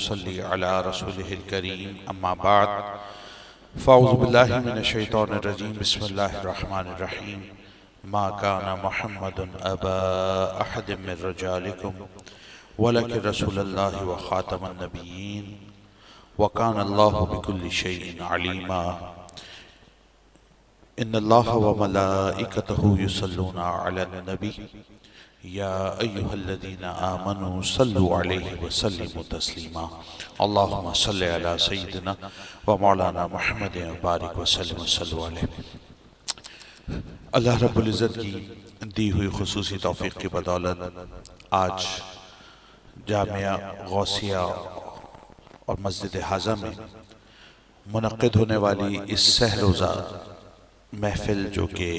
صل على رسوله الكريم أما بعد فأعوذ بالله من الشيطان الرجيم بسم الله الرحمن الرحيم ما كان محمد أبا أحد من رجالكم ولكن رسول الله وخاتم النبيين وكان الله بكل شيء عليما إن الله وملائكته يصلون على النبي يا أيها الذين آمنوا صلوا عليه وسلموا تسليما اللهم صل على سيدنا ومولانا محمد وبارك وسلم وصلوا عليه۔ اللہ رب العزت کی دی ہوئی خصوصی توفیق کی بدولت آج جامعہ غوثیہ اور مسجد حاضہ میں منعقد ہونے والی اس سہ روزہ محفل جو کہ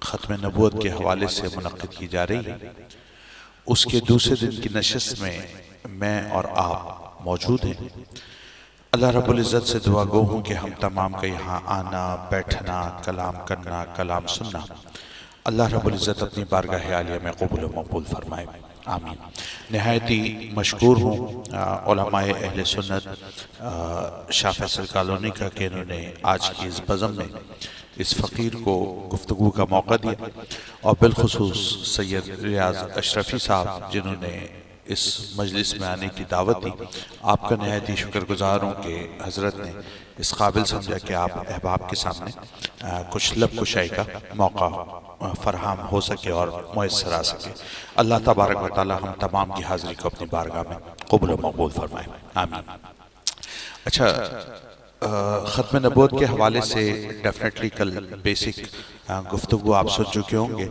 ختم نبوت کے حوالے سے منعقد کی جا رہی ہے، اس کے دوسرے دن کی نشست میں میں اور آپ موجود ہیں۔ اللہ رب العزت سے دعا گو ہوں کہ ہم تمام کا یہاں آنا، بیٹھنا، کلام کرنا، کلام سننا اللہ رب العزت اپنی بارگاہ عالیہ میں قبول و مقبول فرمائے، آمین۔ نہایت ہی مشکور ہوں علماء اہل سنت شاہ فیصل کالونی کا کہ انہوں نے آج کی اس بزم میں اس فقیر کو گفتگو کا موقع دیا، اور بالخصوص سید ریاض اشرفی صاحب جنہوں نے اس مجلس میں آنے کی دعوت دی۔ آپ کا نہایت ہی شکر گزار ہوں کہ حضرت نے اس قابل سمجھا کہ آپ احباب کے سامنے کچھ لب کشائی کا موقع فراہم ہو سکے اور میسر آ سکے۔ اللہ تبارک و تعالی ہم تمام کی حاضری کو اپنی بارگاہ میں قبول و مقبول فرمائے، آمین۔ اچھا، ختم نبوت کے حوالے سے ڈیفنیٹلی کل بیسک گفتگو آپ سن چکے ہوں گے،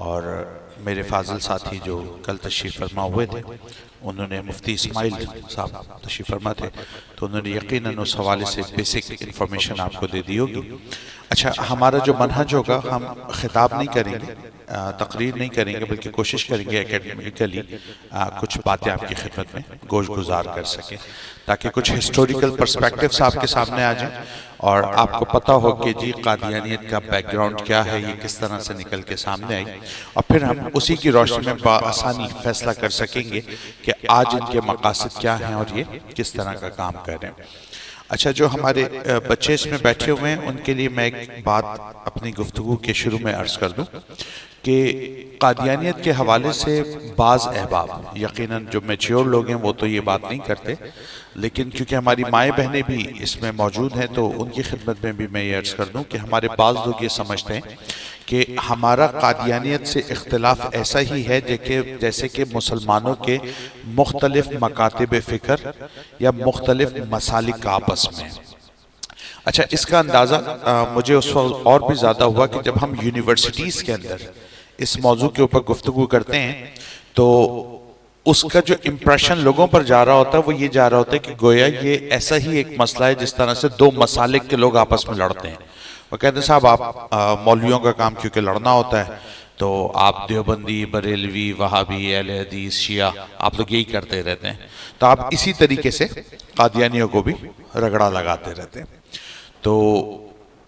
اور میرے فاضل ساتھی جو کل تشریف فرما ہوئے تھے انہوں نے مفتی اسماعیل صاحب تشریف فرما تھے، تو انہوں نے یقیناً اس حوالے سے بیسک انفارمیشن آپ کو دے دی ہوگی۔ اچھا، ہمارا جو منہج ہوگا، ہم خطاب نہیں کریں گے، تقریر نہیں کریں گے، بلکہ کوشش کریں گے اکیڈمیکلی کچھ باتیں آپ کی خدمت میں گوش گزار کر سکیں، تاکہ کچھ ہسٹوریکل پرسپیکٹیوز آپ کے سامنے آ جائیں اور آپ کو پتہ ہو کہ جی قادیانیت کا بیک گراؤنڈ کیا ہے، یہ کس طرح سے نکل کے سامنے آئی، اور پھر ہم اسی کی روشنی میں بآسانی فیصلہ کر سکیں گے کہ آج ان کے مقاصد کیا ہیں اور یہ کس طرح کا کام کر رہے ہیں۔ اچھا، جو ہمارے بچے اس میں بیٹھے ہوئے ہیں ان کے لیے میں ایک بات اپنی گفتگو کے شروع میں عرض کر دوں کہ قادیانیت کے حوالے سے بعض احباب، یقیناً جو میچیور لوگ ہیں وہ تو یہ بات نہیں کرتے، لیکن کیونکہ ہماری مائیں بہنیں بھی اس میں موجود ہیں تو ان کی خدمت میں بھی میں یہ عرض کر دوں کہ ہمارے بعض لوگ یہ سمجھتے ہیں کہ ہمارا قادیانیت سے اختلاف ایسا ہی ہے جیسے کہ مسلمانوں کے مختلف مکاتب فکر یا مختلف مسالک کا آپس میں۔ اچھا، اس کا اندازہ مجھے اس وقت اور بھی زیادہ ہوا کہ جب ہم یونیورسٹیز کے اندر اس موضوع کے اوپر گفتگو کرتے ہیں تو اس کا جو امپریشن لوگوں پر جا رہا ہوتا ہے وہ یہ جا رہا ہوتا ہے کہ گویا یہ ایسا ہی ایک مسئلہ ہے جس طرح سے دو مسالک کے لوگ آپس میں لڑتے ہیں۔ وہ کہتے ہیں صاحب آپ مولویوں کا کام کیونکہ لڑنا ہوتا ہے تو آپ دیوبندی، بریلوی، وہابی، اہل حدیث، شیعہ آپ لوگ یہی کرتے رہتے ہیں، تو آپ اسی طریقے سے قادیانیوں کو بھی رگڑا لگاتے رہتے ہیں۔ تو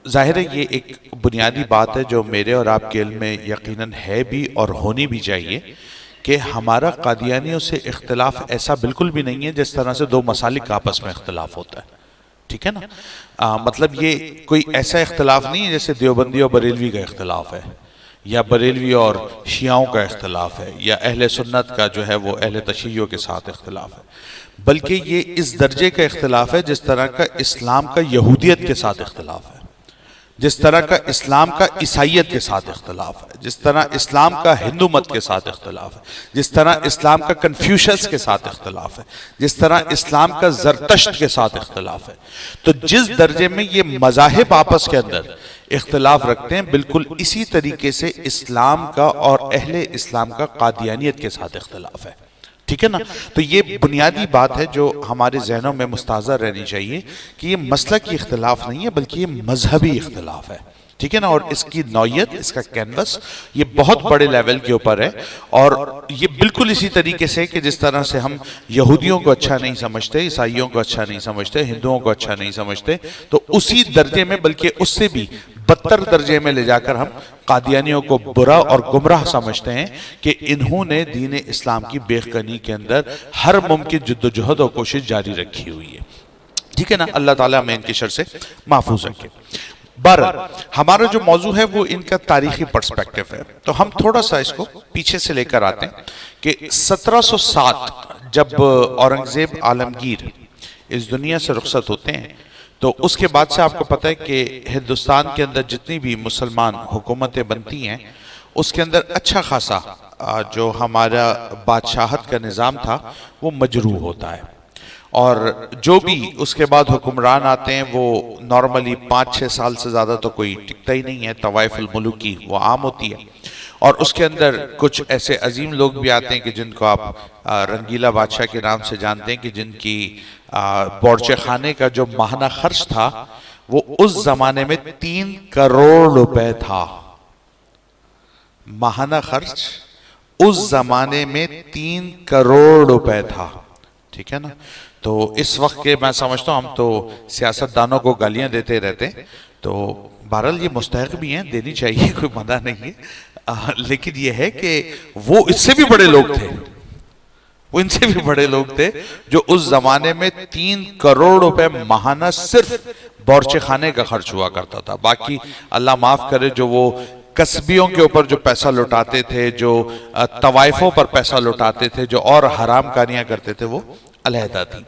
ظاہر ہے یہ ایک بنیادی بات ہے جو میرے اور آپ کے علم میں یقیناً ہے بھی اور ہونی بھی چاہیے کہ ہمارا قادیانیوں سے اختلاف ایسا بالکل بھی نہیں ہے جس طرح سے دو مسالک کا آپس میں اختلاف ہوتا ہے، ٹھیک ہے نا؟ مطلب یہ کوئی ایسا اختلاف نہیں ہے جیسے دیوبندی اور بریلوی کا اختلاف ہے، یا بریلوی اور شیعوں کا اختلاف ہے، یا اہل سنت کا جو ہے وہ اہل تشیعوں کے ساتھ اختلاف ہے، بلکہ یہ اس درجے کا اختلاف ہے جس طرح کا اسلام کا یہودیت کے ساتھ اختلاف ہے، جس طرح کا اسلام کا عیسائیت کے ساتھ اختلاف ہے، جس طرح اسلام کا ہندو مت کے ساتھ اختلاف ہے، جس طرح اسلام کا کنفیوشس کے ساتھ اختلاف ہے، جس طرح اسلام کا زرتشت کے ساتھ اختلاف ہے۔ تو جس درجے میں یہ مذاہب آپس کے اندر اختلاف رکھتے ہیں، بالکل اسی طریقے سے اسلام کا اور اہل اسلام کا قادیانیت کے ساتھ اختلاف ہے، ٹھیک ہے نا؟ تو یہ بنیادی بات ہے جو ہمارے ذہنوں میں مستحضر رہنی چاہیے کہ یہ مسلکی اختلاف نہیں ہے بلکہ یہ مذہبی اختلاف ہے، ٹھیک ہے نا؟ اور اس کی نوعیت، اس کا کینوس یہ بہت بڑے لیول کے اوپر ہے، اور یہ بالکل اسی طریقے سے کہ جس طرح سے ہم یہودیوں کو اچھا نہیں سمجھتے، عیسائیوں کو اچھا نہیں سمجھتے، ہندوؤں کو اچھا نہیں سمجھتے، تو اسی درجے میں بلکہ اس سے بھی بدتر درجے میں لے جا کر ہم قادیانیوں کو برا اور گمراہ سمجھتے ہیں کہ انہوں نے دین اسلام کی بیخکنی کے اندر ہر ممکن جد و جہد اور کوشش جاری رکھی ہوئی ہے. ٹھیک ہے نا؟ اللہ تعالیٰ ہمیں ان کی شر سے محفوظ رکھے. بہرحال ہمارا جو موضوع ہے وہ ان کا تاریخی پرسپیکٹو ہے. تو ہم تھوڑا سا اس کو پیچھے سے لے کر آتے ہیں کہ 1707 جب اورنگزیب عالمگیر اس دنیا سے رخصت ہوتے ہیں تو اس کے بعد سے آپ کو پتہ ہے کہ ہندوستان کے اندر جتنی بھی مسلمان حکومتیں بنتی ہیں اس کے اندر اچھا خاصا جو ہمارا بادشاہت کا نظام تھا وہ مجروح ہوتا ہے. اور جو بھی اس کے بعد حکمران آتے ہیں وہ نارملی 5-6 سال سے زیادہ تو کوئی ٹکتا ہی نہیں ہے. طوائف الملوکی وہ عام ہوتی ہے اور اس کے اندر کچھ ایسے عظیم لوگ بھی آتے ہیں کہ جن کو آپ رنگیلا بادشاہ کے نام سے جانتے ہیں کہ جن کی بورچے خانے کا جو ماہانہ خرچ تھا وہ اس زمانے میں 3 کروڑ روپے تھا. ماہانہ خرچ اس زمانے میں 3 کروڑ روپے تھا. ٹھیک ہے نا؟ تو اس وقت کے میں سمجھتا ہوں ہم تو سیاستدانوں کو گالیاں دیتے رہتے ہیں تو بہرحال یہ مستحق بھی ہیں، دینی چاہیے، کوئی منع نہیں ہے. لیکن یہ ہے کہ وہ اس سے بھی بڑے لوگ تھے، وہ ان سے بھی بڑے لوگ تھے جو اس زمانے میں 3 کروڑ روپے ماہانہ صرف بورچے خانے کا خرچ ہوا کرتا تھا. باقی اللہ معاف کرے جو وہ قصبیوں کے اوپر جو پیسہ لٹاتے تھے، جو طوائفوں پر پیسہ لٹاتے تھے، جو اور حرام کاریاں کرتے تھے، وہ علیحدہ تھی.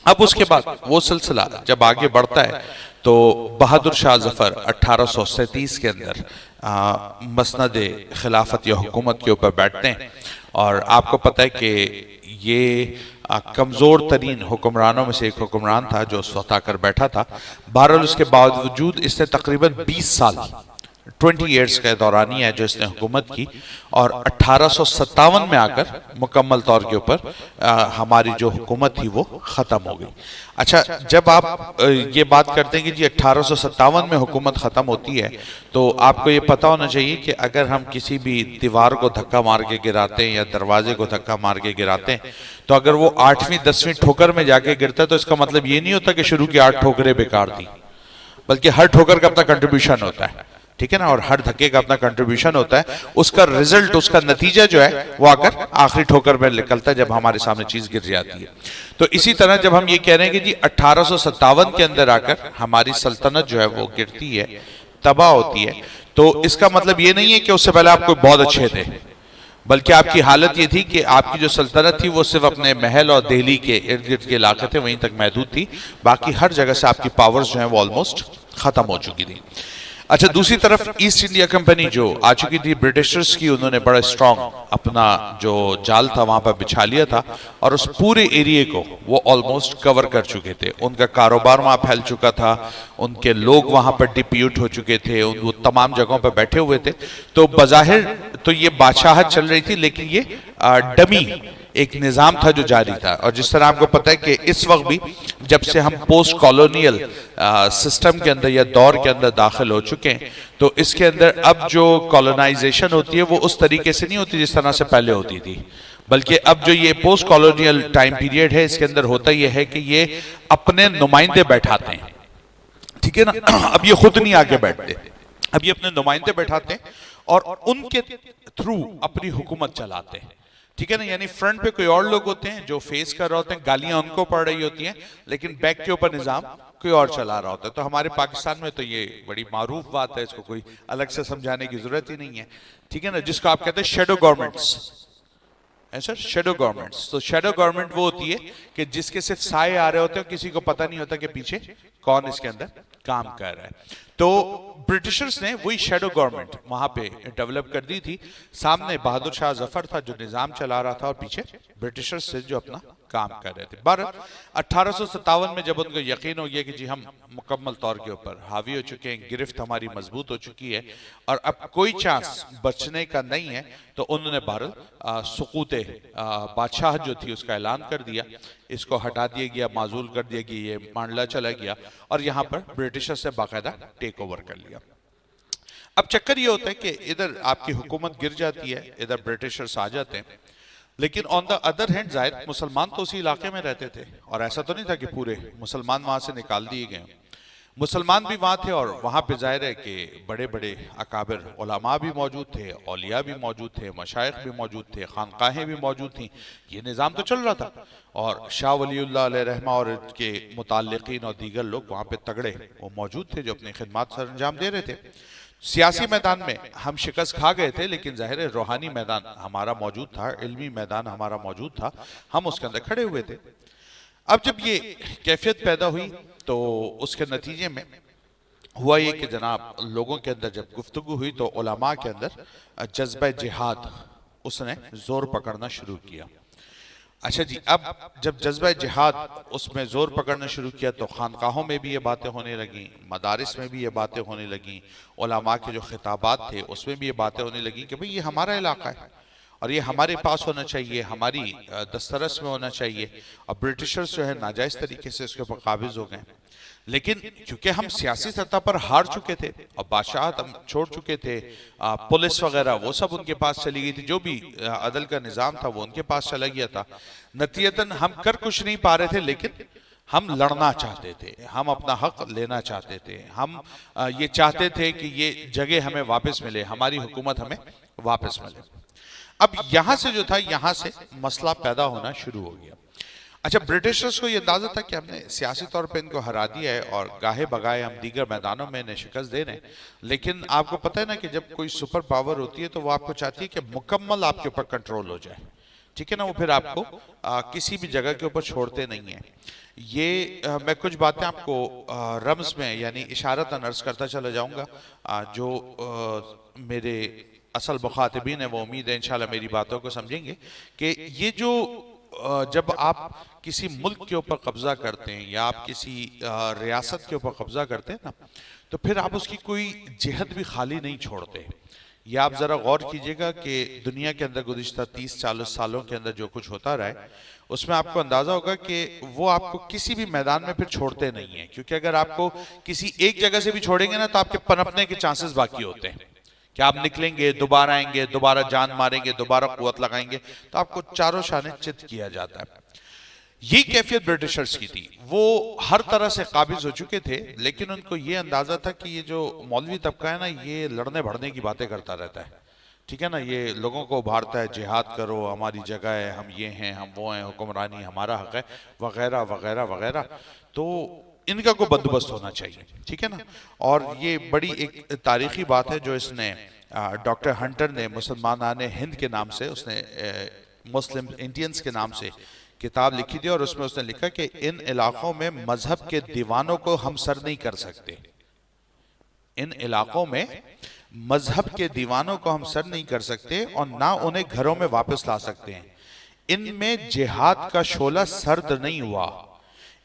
اب اس کے بعد وہ سلسلہ جب آگے بڑھتا ہے تو بہادر شاہ ظفر 1837 کے اندر مسند خلافت یا حکومت کے اوپر بیٹھتے ہیں اور آپ کو پتہ ہے کہ یہ کمزور ترین حکمرانوں میں سے ایک حکمران تھا جو اس وقت آ کر بیٹھا تھا. بہرحال اس کے باوجود اس نے تقریباً 20 سال 20 ایئرز کا دورانی ہے جو اس نے حکومت کی اور 1857 میں آ کر مکمل طور کے اوپر ہماری جو حکومت تھی وہ ختم ہو گئی. اچھا، جب آپ یہ بات کرتے ہیں کہ جی 1857 میں حکومت ختم ہوتی ہے تو آپ کو یہ پتہ ہونا چاہیے کہ اگر ہم کسی بھی دیوار کو دھکا مار کے گراتے ہیں یا دروازے کو دھکا مار کے گراتے ہیں تو اگر وہ 8ویں 10ویں ٹھوکر میں جا کے گرتا ہے تو اس کا مطلب یہ نہیں ہوتا کہ شروع کی 8 ٹھوکریں بیکار تھی، بلکہ ہر ٹھوکر کا اپنا کنٹریبیوشن ہوتا ہے. ٹھیک ہے نا؟ اور ہر دھکے کا اپنا کنٹریبیوشن ہوتا ہے. اس کا رزلٹ، اس کا نتیجہ جو ہے وہ آ کر آخری ٹھوکر میں نکلتا ہے جب ہمارے سامنے چیز گر جاتی ہے. تو اسی طرح جب ہم یہ کہہ رہے ہیں کہ جی 1857 کے اندر آ کر ہماری سلطنت جو ہے وہ گرتی ہے، تباہ ہوتی ہے، تو اس کا مطلب یہ نہیں ہے کہ اس سے پہلے آپ کو بہت اچھے تھے، بلکہ آپ کی حالت یہ تھی کہ آپ کی جو سلطنت تھی وہ صرف اپنے محل اور دہلی کے ارد گرد کے علاقے تھے وہیں تک محدود تھی، باقی ہر جگہ سے آپ کی پاورز جو ہیں وہ آلموسٹ ختم ہو چکی تھی. اچھا، دوسری طرف ایسٹ انڈیا کمپنی جو آ چکی تھی برٹشرز کی، انہوں نے بڑا اسٹرانگ اپنا جو جال تھا وہاں پر بچھا لیا تھا اور اس پورے ایریے کو وہ آلموسٹ کور کر چکے تھے. ان کا کاروبار وہاں پھیل چکا تھا، ان کے لوگ وہاں پر ڈپیوٹ ہو چکے تھے، وہ تمام جگہوں پر بیٹھے ہوئے تھے. تو بظاہر تو یہ بادشاہت چل رہی تھی لیکن یہ ڈمی ایک نظام تھا جو جاری تھا. اور جس طرح آپ کو پتہ ہے کہ اس وقت بھی جب سے ہم پوسٹ کالونیل سسٹم کے اندر یا دور کے اندر داخل ہو چکے ہیں تو اس کے اندر اب جو کالونائزیشن ہوتی ہے وہ اس طریقے سے نہیں ہوتی جس طرح سے پہلے ہوتی تھی، بلکہ اب جو یہ پوسٹ کالونیل ٹائم پیریڈ ہے اس کے اندر ہوتا یہ ہے کہ یہ اپنے نمائندے بیٹھاتے ہیں. ٹھیک ہے نا؟ اب یہ خود نہیں آگے بیٹھتے، اب یہ اپنے نمائندے بیٹھاتے ہیں اور ان کے تھرو اپنی حکومت چلاتے ہیں. ٹھیک ہے نا؟ یعنی فرنٹ پہ کوئی اور لوگ ہوتے ہیں جو فیس کر رہے ہوتے ہیں، گالیاں ان کو پڑ رہی ہوتی ہیں، لیکن بیک کے اوپر نظام کوئی اور چلا رہا ہوتا ہے. تو ہمارے پاکستان میں تو یہ بڑی معروف بات ہے، اس کو کوئی الگ سے سمجھانے کی ضرورت ہی نہیں ہے. ٹھیک ہے نا؟ جس کو آپ کہتے ہیں شیڈو گورنمنٹس، سر شیڈو گورنمنٹس. تو شیڈو گورنمنٹ وہ ہوتی ہے کہ جس کے صرف سائے آ رہے ہوتے ہیں، کسی کو پتہ نہیں ہوتا کہ پیچھے کون اس کے اندر کام کر رہا ہے. تو برٹشرز نے وہی شیڈو گورنمنٹ وہاں پہ ڈیولپ کر دی تھی. سامنے بہادر شاہ ظفر تھا جو نظام چلا رہا تھا اور پیچھے برٹشرز سے جو اپنا کام کر رہے تھے. 1857 میں جب ان کو یقین ہو گیا کہ جی ہم مکمل طور کے اوپر حاوی ہو چکے ہیں، گرفت ہماری مضبوط ہو چکی ہے اور اب کوئی چانس بچنے کا نہیں ہے، تو انہوں نے بہرحال سقوط بادشاہ جو تھی اس کا اعلان کر دیا. اس کو ہٹا دیا گیا، معزول کر دیا گیا، یہ مانڈلا چلا گیا اور یہاں پر برٹشر سے باقاعدہ ٹیک اوور کر لیا. اب چکر یہ ہوتا ہے کہ ادھر آپ کی حکومت گر جاتی ہے، ادھر برٹشرز آ جاتے ہیں، لیکن آن دا ادر ہینڈ ظاہر مسلمان تو اسی علاقے میں رہتے تھے اور ایسا تو نہیں تھا کہ پورے مسلمان وہاں سے نکال دیے گئے. مسلمان بھی وہاں تھے اور وہاں پہ ظاہر ہے کہ بڑے بڑے اکابر علماء بھی موجود تھے، اولیاء بھی موجود تھے، مشائخ بھی موجود تھے، خانقاہیں بھی موجود تھیں، یہ نظام تو چل رہا تھا، اور شاہ ولی اللہ علیہ رحمہ اور ان کے متعلقین اور دیگر لوگ وہاں پہ تگڑے وہ موجود تھے جو اپنی خدمات سر انجام دے رہے تھے۔ سیاسی میدان میں ہم شکست کھا گئے تھے، لیکن ظاہر ہے روحانی میدان ہمارا موجود تھا، علمی میدان ہمارا موجود تھا، ہم اس کے اندر کھڑے ہوئے تھے۔ اب جب یہ کیفیت پیدا ہوئی تو اس کے نتیجے میں ہوا یہ کہ جناب لوگوں کے اندر جب گفتگو ہوئی تو علماء کے اندر جذبہ جہاد اس نے زور پکڑنا شروع کیا۔ اچھا جی، اب جب جذبہ جہاد اس میں زور پکڑنا شروع کیا تو خانقاہوں میں بھی یہ باتیں ہونے لگیں، مدارس میں بھی یہ باتیں ہونے لگیں، علماء کے جو خطابات تھے اس میں بھی یہ باتیں ہونے لگیں کہ بھئی یہ ہمارا علاقہ ہے اور یہ ہمارے پاس ہونا چاہیے، ہماری دسترس میں ہونا چاہیے، اور برٹشرز جو ہے ناجائز طریقے سے اس کے اوپر قابض ہو گئے۔ لیکن کیونکہ ہم سیاسی سطح پر ہار چکے تھے اور بادشاہت ہم چھوڑ چکے تھے، پولیس وغیرہ وہ سب ان کے پاس چلی گئی تھی، جو بھی عدل کا نظام تھا وہ ان کے پاس چلا گیا تھا، نتیجتاً ہم کر کچھ نہیں پا رہے تھے، لیکن ہم لڑنا چاہتے تھے، ہم اپنا حق لینا چاہتے تھے، ہم یہ چاہتے تھے کہ یہ جگہ ہمیں واپس ملے، ہماری حکومت ہمیں واپس ملے۔ اب یہاں سے جو تھا، یہاں سے مسئلہ پیدا ہونا شروع ہو گیا۔ اچھا، برٹشرز کو یہ اندازہ تھا کہ ہم نے سیاسی طور پہ ان کو ہرا دیا ہے اور گاہے بگائے ہم دیگر میدانوں میں انہیں شکست دے رہے ہیں، لیکن آپ کو پتہ ہے نا کہ جب کوئی سپر پاور ہوتی ہے تو وہ آپ کو چاہتی ہے کہ مکمل آپ کے اوپر کنٹرول ہو جائے، ٹھیک ہے نا، وہ پھر آپ کو کسی بھی جگہ کے اوپر چھوڑتے نہیں ہیں۔ یہ میں کچھ باتیں آپ کو رمز میں یعنی اشارتاً عرض کرتا چلا جاؤں گا، جو میرے اصل مخاطبین ہیں وہ امید ہے انشاءاللہ میری باتوں کو سمجھیں گے کہ یہ جو جب آپ کسی ملک کے اوپر قبضہ کرتے ہیں یا آپ کسی ریاست کے اوپر قبضہ کرتے ہیں نا، تو پھر آپ اس کی کوئی جہت بھی خالی نہیں چھوڑتے۔ یہ آپ ذرا غور کیجئے گا کہ دنیا کے اندر گزشتہ 30-40 سالوں کے اندر جو کچھ ہوتا رہا ہے اس میں آپ کو اندازہ ہوگا کہ وہ آپ کو کسی بھی میدان میں پھر چھوڑتے نہیں ہیں، کیونکہ اگر آپ کو کسی ایک جگہ سے بھی چھوڑیں گے نا تو آپ کے پنپنے کے چانسز باقی ہوتے ہیں کہ آپ نکلیں گے، دوبارہ آئیں گے، دوبارہ جان ماریں گے، دوبارہ قوت لگائیں گے، تو آپ کو چاروں شانے چت کیا جاتا ہے۔ یہ کیفیت برٹشرز کی تھی، وہ ہر طرح سے قابض ہو چکے تھے، لیکن ان کو یہ اندازہ تھا کہ یہ جو مولوی طبقہ ہے نا یہ لڑنے بھڑنے کی باتیں کرتا رہتا ہے، ٹھیک ہے نا، یہ لوگوں کو ابھارتا ہے جہاد کرو، ہماری جگہ ہے، ہم یہ ہیں، ہم وہ ہیں، حکمرانی ہمارا حق ہے، وغیرہ وغیرہ وغیرہ، تو ان کا کوئی بندوبست ہونا چاہیے، ٹھیک ہے نا۔ اور یہ بڑی ایک تاریخی بات ہے جو اس نے ڈاکٹر ہنٹر نے مسلمانان ہند کے نام سے، اس نے مسلم انڈینز کے نام سے کتاب لکھی تھی، اور اس میں اس نے لکھا کہ ان علاقوں میں مذہب کے دیوانوں کو ہم سر نہیں کر سکتے، ان علاقوں میں مذہب کے دیوانوں کو ہم سر نہیں کر سکتے اور نہ انہیں گھروں میں واپس لا سکتے ہیں، ان میں جہاد کا شعلہ سرد نہیں ہوا،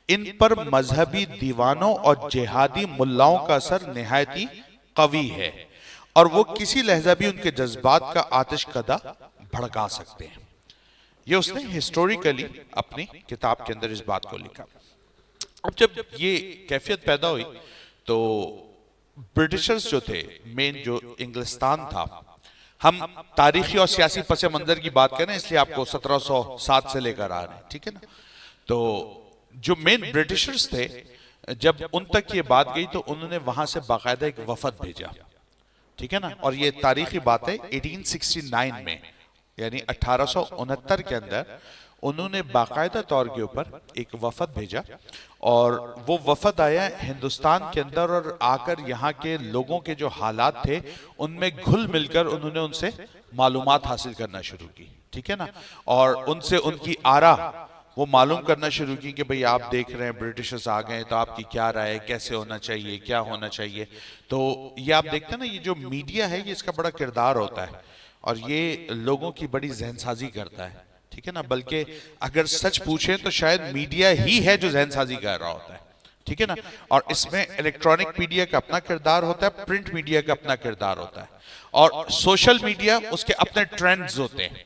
ان پر مذہبی دیوانوں اور جہادی ملاؤں کا اثر نہایت ہی قوی ہے اور وہ کسی لحظہ بھی ان کے جذبات کا آتش کدہ بھڑکا سکتے ہیں۔ یہ اس نے ہسٹوریکلی اپنی کتاب کے اندر اس بات کو لکھا۔ اب جب یہ کیفیت پیدا ہوئی تو برٹشرز جو تھے، مین جو انگلستان تھا، ہم تاریخی اور سیاسی پس منظر کی بات کریں اس لیے آپ کو 1707 سے لے کر آ رہے ہیں، ٹھیک ہے نا، تو جو مین برٹشرز تھے جب ان تک یہ بات گئی تو انہوں نے وہاں سے باقاعدہ ایک وفد بھیجا، ٹھیک ہے نا، اور یہ تاریخی بات ہے 1869 میں یعنی 1869 کے اندر انہوں نے باقاعدہ طور کے اوپر ایک وفد بھیجا، اور وہ وفد آیا ہندوستان کے اندر اور آ کر یہاں کے لوگوں کے جو حالات تھے ان میں گھل مل کر انہوں نے ان سے معلومات حاصل کرنا شروع کی، ٹھیک ہے نا، اور ان سے ان کی آرا وہ معلوم کرنا شروع کی کہ بھئی آپ دیکھ رہے ہیں برٹشرز آ گئے تو آپ کی کیا رائے ہے، کیسے ہونا چاہیے، کیا ہونا چاہیے۔ تو یہ آپ دیکھتے ہیں نا، یہ جو میڈیا ہے یہ اس کا بڑا کردار ہوتا ہے اور یہ لوگوں کی بڑی ذہن سازی کرتا ہے، ٹھیک ہے نا، بلکہ اگر سچ پوچھیں تو شاید میڈیا ہی ہے جو ذہن سازی کر رہا ہوتا ہے، ٹھیک ہے نا، اور اس میں الیکٹرانک میڈیا کا اپنا کردار ہوتا ہے، پرنٹ میڈیا کا اپنا کردار ہوتا ہے، اور سوشل میڈیا اس کے اپنے ٹرینڈز ہوتے ہیں،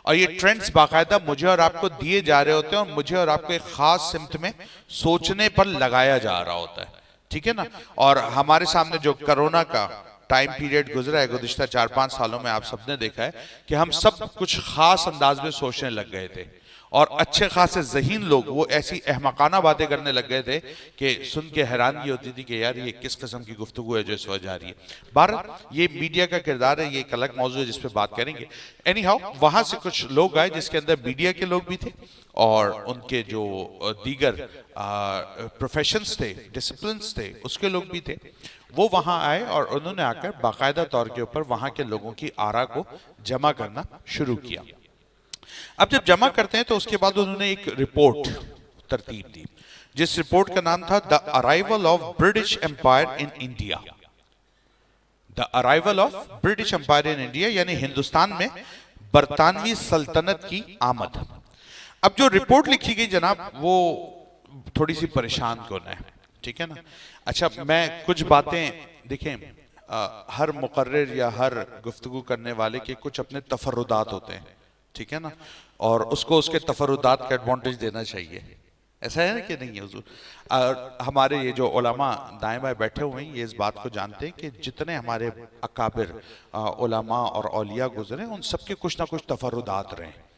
اور یہ ٹرینڈز باقاعدہ مجھے اور آپ کو دیے جا رہے ہوتے ہیں اور مجھے اور آپ کو ایک خاص سمت میں سوچنے پر لگایا جا رہا ہوتا ہے، ٹھیک ہے نا۔ اور ہمارے سامنے جو کرونا کا ٹائم پیریڈ گزرا ہے گزشتہ 4-5 سالوں میں، آپ سب نے دیکھا ہے کہ ہم سب کچھ خاص انداز میں سوچنے لگ گئے تھے، اور اچھے خاصے ذہین لوگ وہ ایسی احمقانہ باتیں کرنے لگ گئے تھے کہ سن کے حیرانگی ہوتی تھی کہ یار یہ کس قسم کی گفتگو ہے جو اس وقت جا رہی ہے۔ بہرحال یہ میڈیا کا کردار ہے، یہ ایک الگ موضوع ہے جس پہ بات کریں گے۔ اینی ہاؤ وہاں سے کچھ لوگ آئے جس کے اندر میڈیا کے لوگ بھی تھے اور ان کے جو دیگر پروفیشنز تھے، ڈسپلنز تھے، اس کے لوگ بھی تھے۔ وہ وہاں آئے اور انہوں نے آ کر باقاعدہ طور کے اوپر وہاں کے لوگوں کی آراء کو جمع کرنا شروع کیا۔ اب جب جمع کرتے ہیں تو اس کے بعد انہوں نے ایک رپورٹ ترتیب دی جس رپورٹ کا نام تھا The Arrival of British Empire in India۔ The Arrival of British Empire in India یعنی ہندوستان میں برطانوی سلطنت کی آمد۔ اب جو رپورٹ لکھی گئی جناب وہ تھوڑی سی پریشان کن ہے، ٹھیک ہے نا۔ اچھا میں کچھ باتیں دیکھیں، ہر مقرر یا ہر گفتگو کرنے والے کے کچھ اپنے تفردات ہوتے ہیں، ٹھیک ہے نا، اور اس کو اس کے تفردات کا ایڈوانٹیج دینا چاہیے۔ ایسا ہے کہ نہیں حضور؟ اور ہمارے یہ جو علماء دائیں بائیں بیٹھے ہوئے ہیں یہ اس بات کو جانتے ہیں کہ جتنے ہمارے اکابر علماء اور اولیاء گزرے ان سب کے کچھ نہ کچھ تفردات رہے ہیں،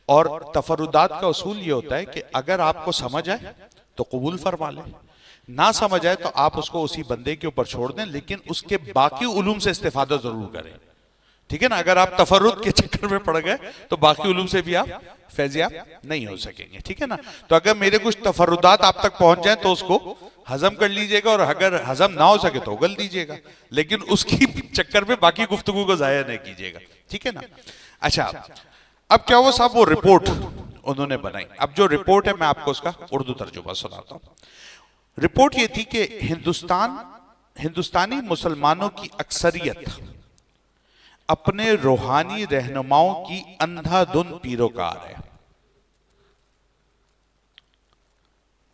اور تفردات کا اصول یہ ہوتا ہے کہ اگر آپ کو سمجھ آئے تو قبول فرما لیں، نہ سمجھ آئے تو آپ اس کو اسی بندے کے اوپر چھوڑ دیں، لیکن اس کے باقی علوم سے استفادہ ضرور کریں، ٹھیک ہے نا۔ اگر آپ تفرد کے چکر میں پڑ گئے تو باقی علوم سے بھی آپ فیضیاب نہیں ہو سکیں گے، ٹھیک ہے نا۔ تو اگر میرے کچھ تفردات آپ تک پہنچ جائیں تو اس کو ہضم کر لیجئے گا، اور اگر ہضم نہ ہو سکے تو اگل دیجئے گا، لیکن اس کی چکر میں باقی گفتگو کو ضائع نہیں کیجئے گا، ٹھیک ہے نا۔ اچھا اب کیا ہوا صاحب، وہ رپورٹ انہوں نے بنائی۔ اب جو رپورٹ ہے میں آپ کو اس کا اردو ترجمہ سناتا ہوں۔ رپورٹ یہ تھی کہ ہندوستانی مسلمانوں کی اکثریت اپنے روحانی رہنماؤں کی اندھا دھند پیروکار ہے۔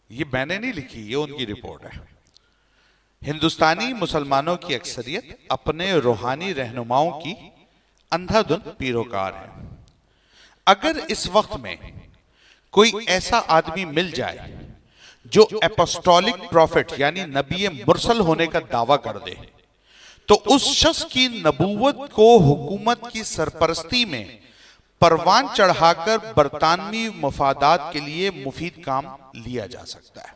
یہ میں نے نہیں لکھی، یہ ان کی رپورٹ ہے۔ ہندوستانی مسلمانوں کی اکثریت اپنے روحانی رہنماؤں کی اندھا دھند پیروکار ہے۔ اگر اس وقت میں کوئی ایسا آدمی مل جائے جو اپوسٹولک پروفٹ یعنی نبی مرسل ہونے کا دعویٰ کر دے تو اس شخص کی نبوت کو حکومت کی سرپرستی میں پروان چڑھا کر برطانوی مفادات کے لیے مفید کام لیا جا سکتا ہے۔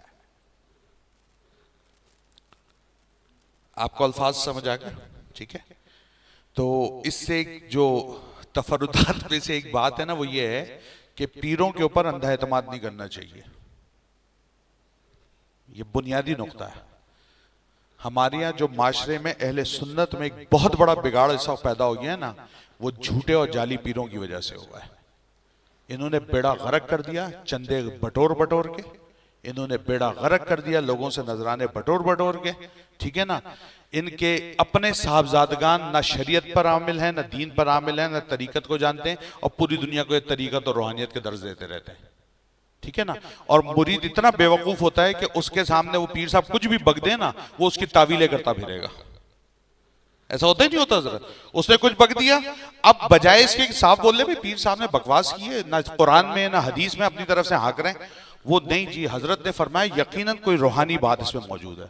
آپ کو الفاظ سمجھ آ گئے؟ ٹھیک ہے، تو اس سے جو تفردات میں سے ایک بات ہے نا وہ یہ ہے کہ پیروں کے اوپر اندھا اعتماد نہیں کرنا چاہیے۔ یہ بنیادی نقطہ ہے۔ ہمارے یہاں جو معاشرے میں اہل سنت میں ایک بہت بڑا بگاڑ ایسا پیدا ہو گیا ہے نا، وہ جھوٹے اور جعلی پیروں کی وجہ سے ہوا ہے۔ انہوں نے بیڑا غرق کر دیا چندے بٹور کے، انہوں نے بیڑا غرق کر دیا لوگوں سے نذرانے بٹور کے، ٹھیک ہے نا۔ ان کے اپنے صاحبزادگان نہ شریعت پر عامل ہیں، نہ دین پر عامل ہیں، نہ طریقت کو جانتے ہیں، اور پوری دنیا کو یہ طریقت اور روحانیت کے درس دیتے رہتے ہیں، ٹھیک ہے نا۔ اور مرید اتنا بے وقوف ہوتا ہے کہ اس کے سامنے وہ پیر صاحب کچھ بھی بک دے نا وہ اس کی تعویلیں کرتا پھرے گا۔ ایسا ہوتا ہی نہیں ہوتا حضرت، اس نے کچھ بک دیا، اب بجائے اس کے صاحب بول لے بھی پیر صاحب نے بکواس کی ہے، نہ قرآن میں نہ حدیث میں اپنی طرف سے ہانک رہے ہیں، وہ نہیں جی حضرت نے فرمایا یقیناً کوئی روحانی بات اس میں موجود ہے۔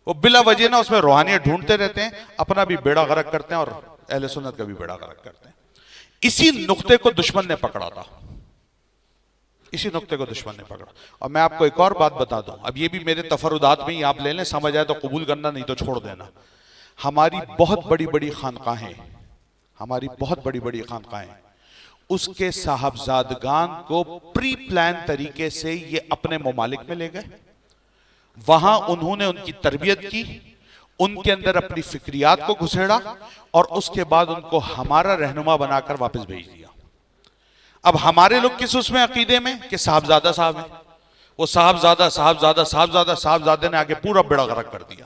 وہ بلا وجہ نہ اس میں روحانیت ڈھونڈتے رہتے ہیں، اپنا بھی بیڑا غرق کرتے ہیں اور اہل سنت کا بھی بیڑا غرق کرتے ہیں۔ اسی نقطے کو دشمن نے پکڑا تھا، اسی نقطے کو دشمن نے پکڑا۔ اور میں آپ کو ایک اور بات بتا دوں، اب یہ بھی میرے تفردات میں ہی آپ لے لیں، سمجھ آئے تو قبول کرنا نہیں تو چھوڑ دینا۔ ہماری بہت بڑی بڑی خانقاہیں، ہماری بہت بڑی بڑی خانقاہیں، اس کے صاحبزادگان کو پری پلان طریقے سے یہ اپنے ممالک میں لے گئے، وہاں انہوں نے ان کی تربیت کی، ان کے اندر اپنی فکریات کو گھسیڑا، اور اس کے بعد ان کو ہمارا رہنما بنا کر واپس بھیج دیا۔ اب ہمارے لوگ کس اس میں عقیدے میں کہ صاحبزادہ صاحب ہیں، وہ صاحبزادے نے آگے پورا بیڑا غرق کر دیا۔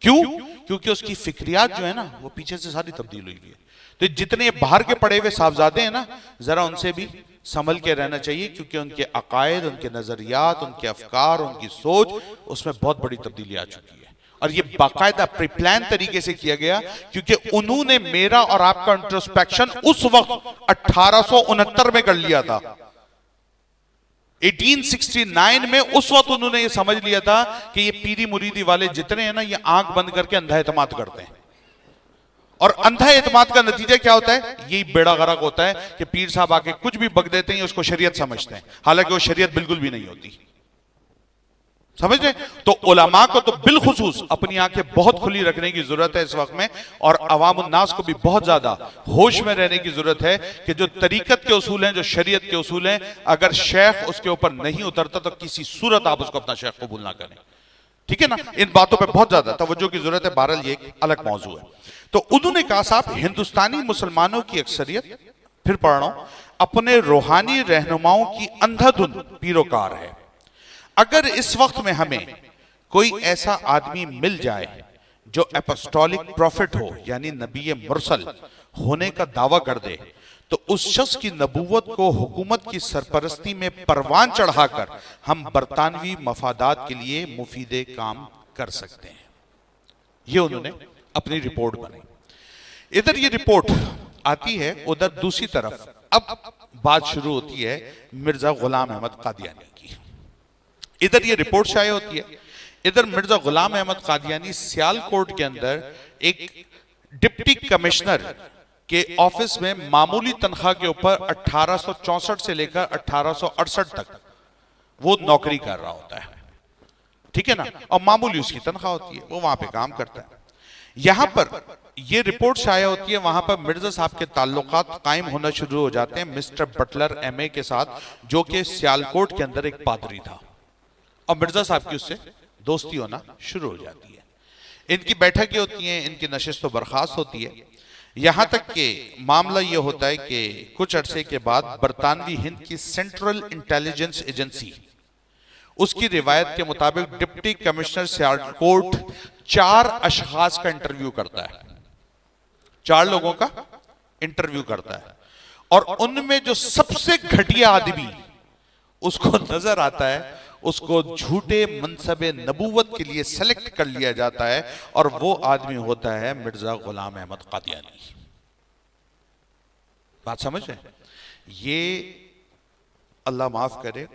کیوں؟ کیونکہ اس کی فکریات جو ہے نا وہ پیچھے سے ساری تبدیل ہوئی ہے۔ تو جتنے باہر کے پڑے ہوئے صاحبزادے ہیں نا، ذرا ان سے بھی سنبھل کے رہنا چاہیے، کیونکہ ان کے عقائد، ان کے نظریات، ان کے افکار، ان کی سوچ، اس میں بہت بڑی تبدیلی آ چکی ہے۔ اور یہ باقاعدہ پری پلان طریقے سے کیا گیا، کیونکہ انہوں نے میرا اور آپ کا انٹروسپیکشن اس وقت 1869 میں کر لیا تھا، 1869 میں اس وقت انہوں نے یہ سمجھ لیا تھا کہ یہ پیری مریدی والے جتنے ہیں نا یہ آنکھ بند کر کے اندھا اعتماد کرتے ہیں، اور اندھا اعتماد کا نتیجہ کیا ہوتا ہے؟ یہی بیڑا غرق ہوتا ہے کہ پیر صاحب آ کے کچھ بھی بک دیتے ہیں اس کو شریعت سمجھتے ہیں، حالانکہ وہ شریعت بالکل بھی نہیں ہوتی. سمجھ رہے؟ تو علماء کو تو بالخصوص اپنی آنکھیں بہت کھلی رکھنے کی ضرورت ہے اس وقت میں، اور عوام الناس کو بھی بہت زیادہ ہوش میں رہنے کی ضرورت ہے کہ جو طریقت کے اصول ہیں، جو شریعت کے اصول ہیں، اگر شیخ اس کے اوپر نہیں اترتا تو کسی صورت آپ اس کو اپنا شیخ قبول نہ کریں. ٹھیک ہے نا؟ ان باتوں پہ بہت زیادہ توجہ کی ضرورت ہے. بہرحال یہ ایک الگ موضوع ہے. تو انہوں نے کہا صاحب ہندوستانی مسلمانوں کی اکثریت، پھر پڑھ رہا ہوں، اپنے روحانی رہنماؤں کی اندھا دھند پیروکار ہے. اگر اس وقت میں ہمیں کوئی ایسا آدمی مل جائے جو اپسٹولک پروفٹ ہو، یعنی نبی مرسل ہونے کا دعویٰ کر دے، تو اس شخص کی نبوت کو حکومت کی سرپرستی میں پروان چڑھا کر ہم برطانوی مفادات کے لیے مفید کام کر سکتے ہیں. یہ انہوں نے اپنی رپورٹ بنائی. ادھر یہ رپورٹ آتی ہے، ادھر دوسری طرف اب بات شروع ہوتی ہے مرزا غلام احمد قادیانی کی. ادھر یہ رپورٹ شائع ہوتی ہے، ادھر مرزا غلام احمد قادیانی سیالکوٹ کے اندر ایک ڈپٹی کمشنر کے آفس میں معمولی تنخواہ کے اوپر 1864 سے لے کر 1868 تک وہ نوکری کر رہا ہوتا ہے. ٹھیک ہے نا؟ اور معمولی اس کی تنخواہ ہوتی ہے، وہ وہاں پہ کام کرتا ہے. یہاں پر یہ رپورٹ شائع ہوتی ہے، وہاں پر مرزا صاحب کے تعلقات قائم ہونا شروع ہو جاتے ہیں مسٹر بٹلر ایم اے کے ساتھ، جو کہ سیالکوٹ کے اندر ایک پادری تھا، اور مرزا صاحب کی اس سے دوستی ہونا شروع ہو جاتی ہے. ان کی بیٹھکیں ہوتی ہیں، ان کی نشست و برخاست ہوتی ہے. یہاں تک کہ معاملہ یہ ہوتا ہے کہ کچھ عرصے کے بعد برطانوی ہند کی سینٹرل انٹیلیجنس ایجنسی، اس کی روایت کے مطابق ڈپٹی کمشنر سیالکوٹ 4 اشخاص کا انٹرویو کرتا ہے، 4 لوگوں کا انٹرویو کرتا ہے، اور ان میں جو سب سے گھٹیا آدمی اس کو نظر آتا ہے، اس کو جھوٹے منصب نبوت کے لیے سلیکٹ کر لیا جاتا ہے، اور وہ آدمی ہوتا ہے مرزا غلام احمد قادیانی. بات سمجھ رہے ہیں؟ یہ اللہ معاف کرے،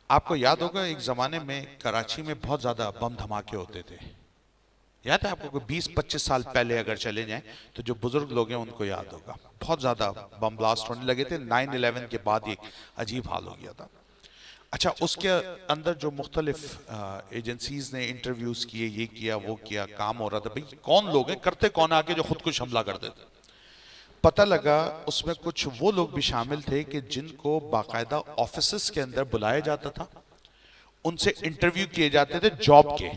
آپ کو یاد ہوگا ایک زمانے میں کراچی میں بہت زیادہ بم دھماکے ہوتے تھے. یاد ہے آپ کو؟ 20-25 سال پہلے اگر چلے جائیں تو جو بزرگ لوگ ہیں ان کو یاد ہوگا، بہت زیادہ بم بلاسٹ ہونے لگے تھے. 9/11 کے بعد ایک عجیب حال ہو گیا تھا. اچھا، اس کے اندر جو مختلف ایجنسیز نے انٹرویوز کیے، یہ کیا وہ کیا، کام ہو رہا تھا. بھئی کون لوگ ہیں، کرتے کون آگے جو خود کش حملہ کرتے تھے؟ پتہ لگا اس میں کچھ وہ لوگ بھی شامل تھے کہ جن کو باقاعدہ آفیسز کے اندر بلایا جاتا تھا، ان سے انٹرویو کیے جاتے تھے جاب کے.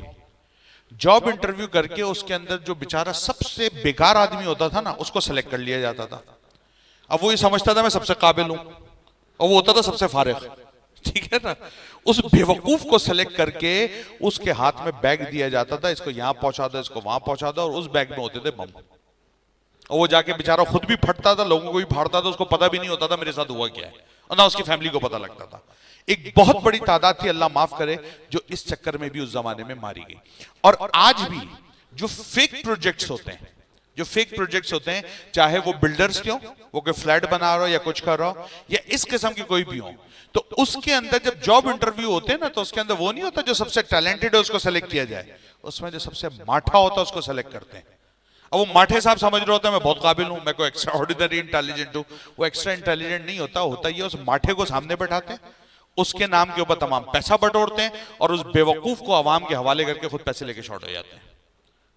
جاب انٹرویو کر کے اس کے اندر جو بیچارہ سب سے بیکار آدمی ہوتا تھا نا، اس کو سلیکٹ کر لیا جاتا تھا. اب وہ یہ سمجھتا تھا میں سب سے قابل ہوں، اور وہ ہوتا تھا سب سے فارغ. ٹھیک ہے نا؟ اس بیوقوف کو سلیکٹ کر کے اس کے ہاتھ میں بیگ دیا جاتا تھا، اس کو یہاں پہنچا دو، اس کو وہاں پہنچا دو، اور اس بیگ میں ہوتے تھے بم. اور وہ جا کے بیچارہ خود بھی پھٹتا تھا، لوگوں کو بھی پھاڑتا تھا، اس کو پتہ بھی نہیں ہوتا تھا میرے ساتھ ہوا کیا ہے، اور نہ اس کی فیملی کو پتہ لگتا تھا. ایک بہت بڑی تعداد تھی، اللہ معاف کرے، جو اس چکر میں بھی اس زمانے میں ماری گئی. اور آج بھی جو فیک پروجیکٹس ہوتے ہیں، چاہے وہ بلڈرز کے ہوں، وہ کوئی فلیٹ بنا رہا ہو یا کچھ کر رہا ہو، یا اس قسم کی کوئی بھی ہوں، تو اس کے اندر جب جاب انٹرویو ہوتے ہیں نا، تو اس کے اندر وہ نہیں ہوتا جو سب سے ٹیلنٹڈ ہے اس کو سلیکٹ کیا جائے. اس میں جو سب سے ماٹھا ہوتا ہے اس کو سلیکٹ کرتے ہیں. اب وہ ماٹھے صاحب سمجھ رہے ہوتا ہے میں بہت قابل ہوں، میں کوئی ایکسٹرا آرڈینری انٹیلیجنٹ ہوں. وہ ایکسٹرا انٹیلیجنٹ نہیں ہوتا یہ اس ماٹھے کو سامنے بٹھاتے ہیں، اس کے نام کے اوپر تمام پیسہ بٹورتے ہیں، اور اس بیوقوف کو عوام کے حوالے کر کے خود پیسے لے کے شارٹ ہو جاتے ہیں.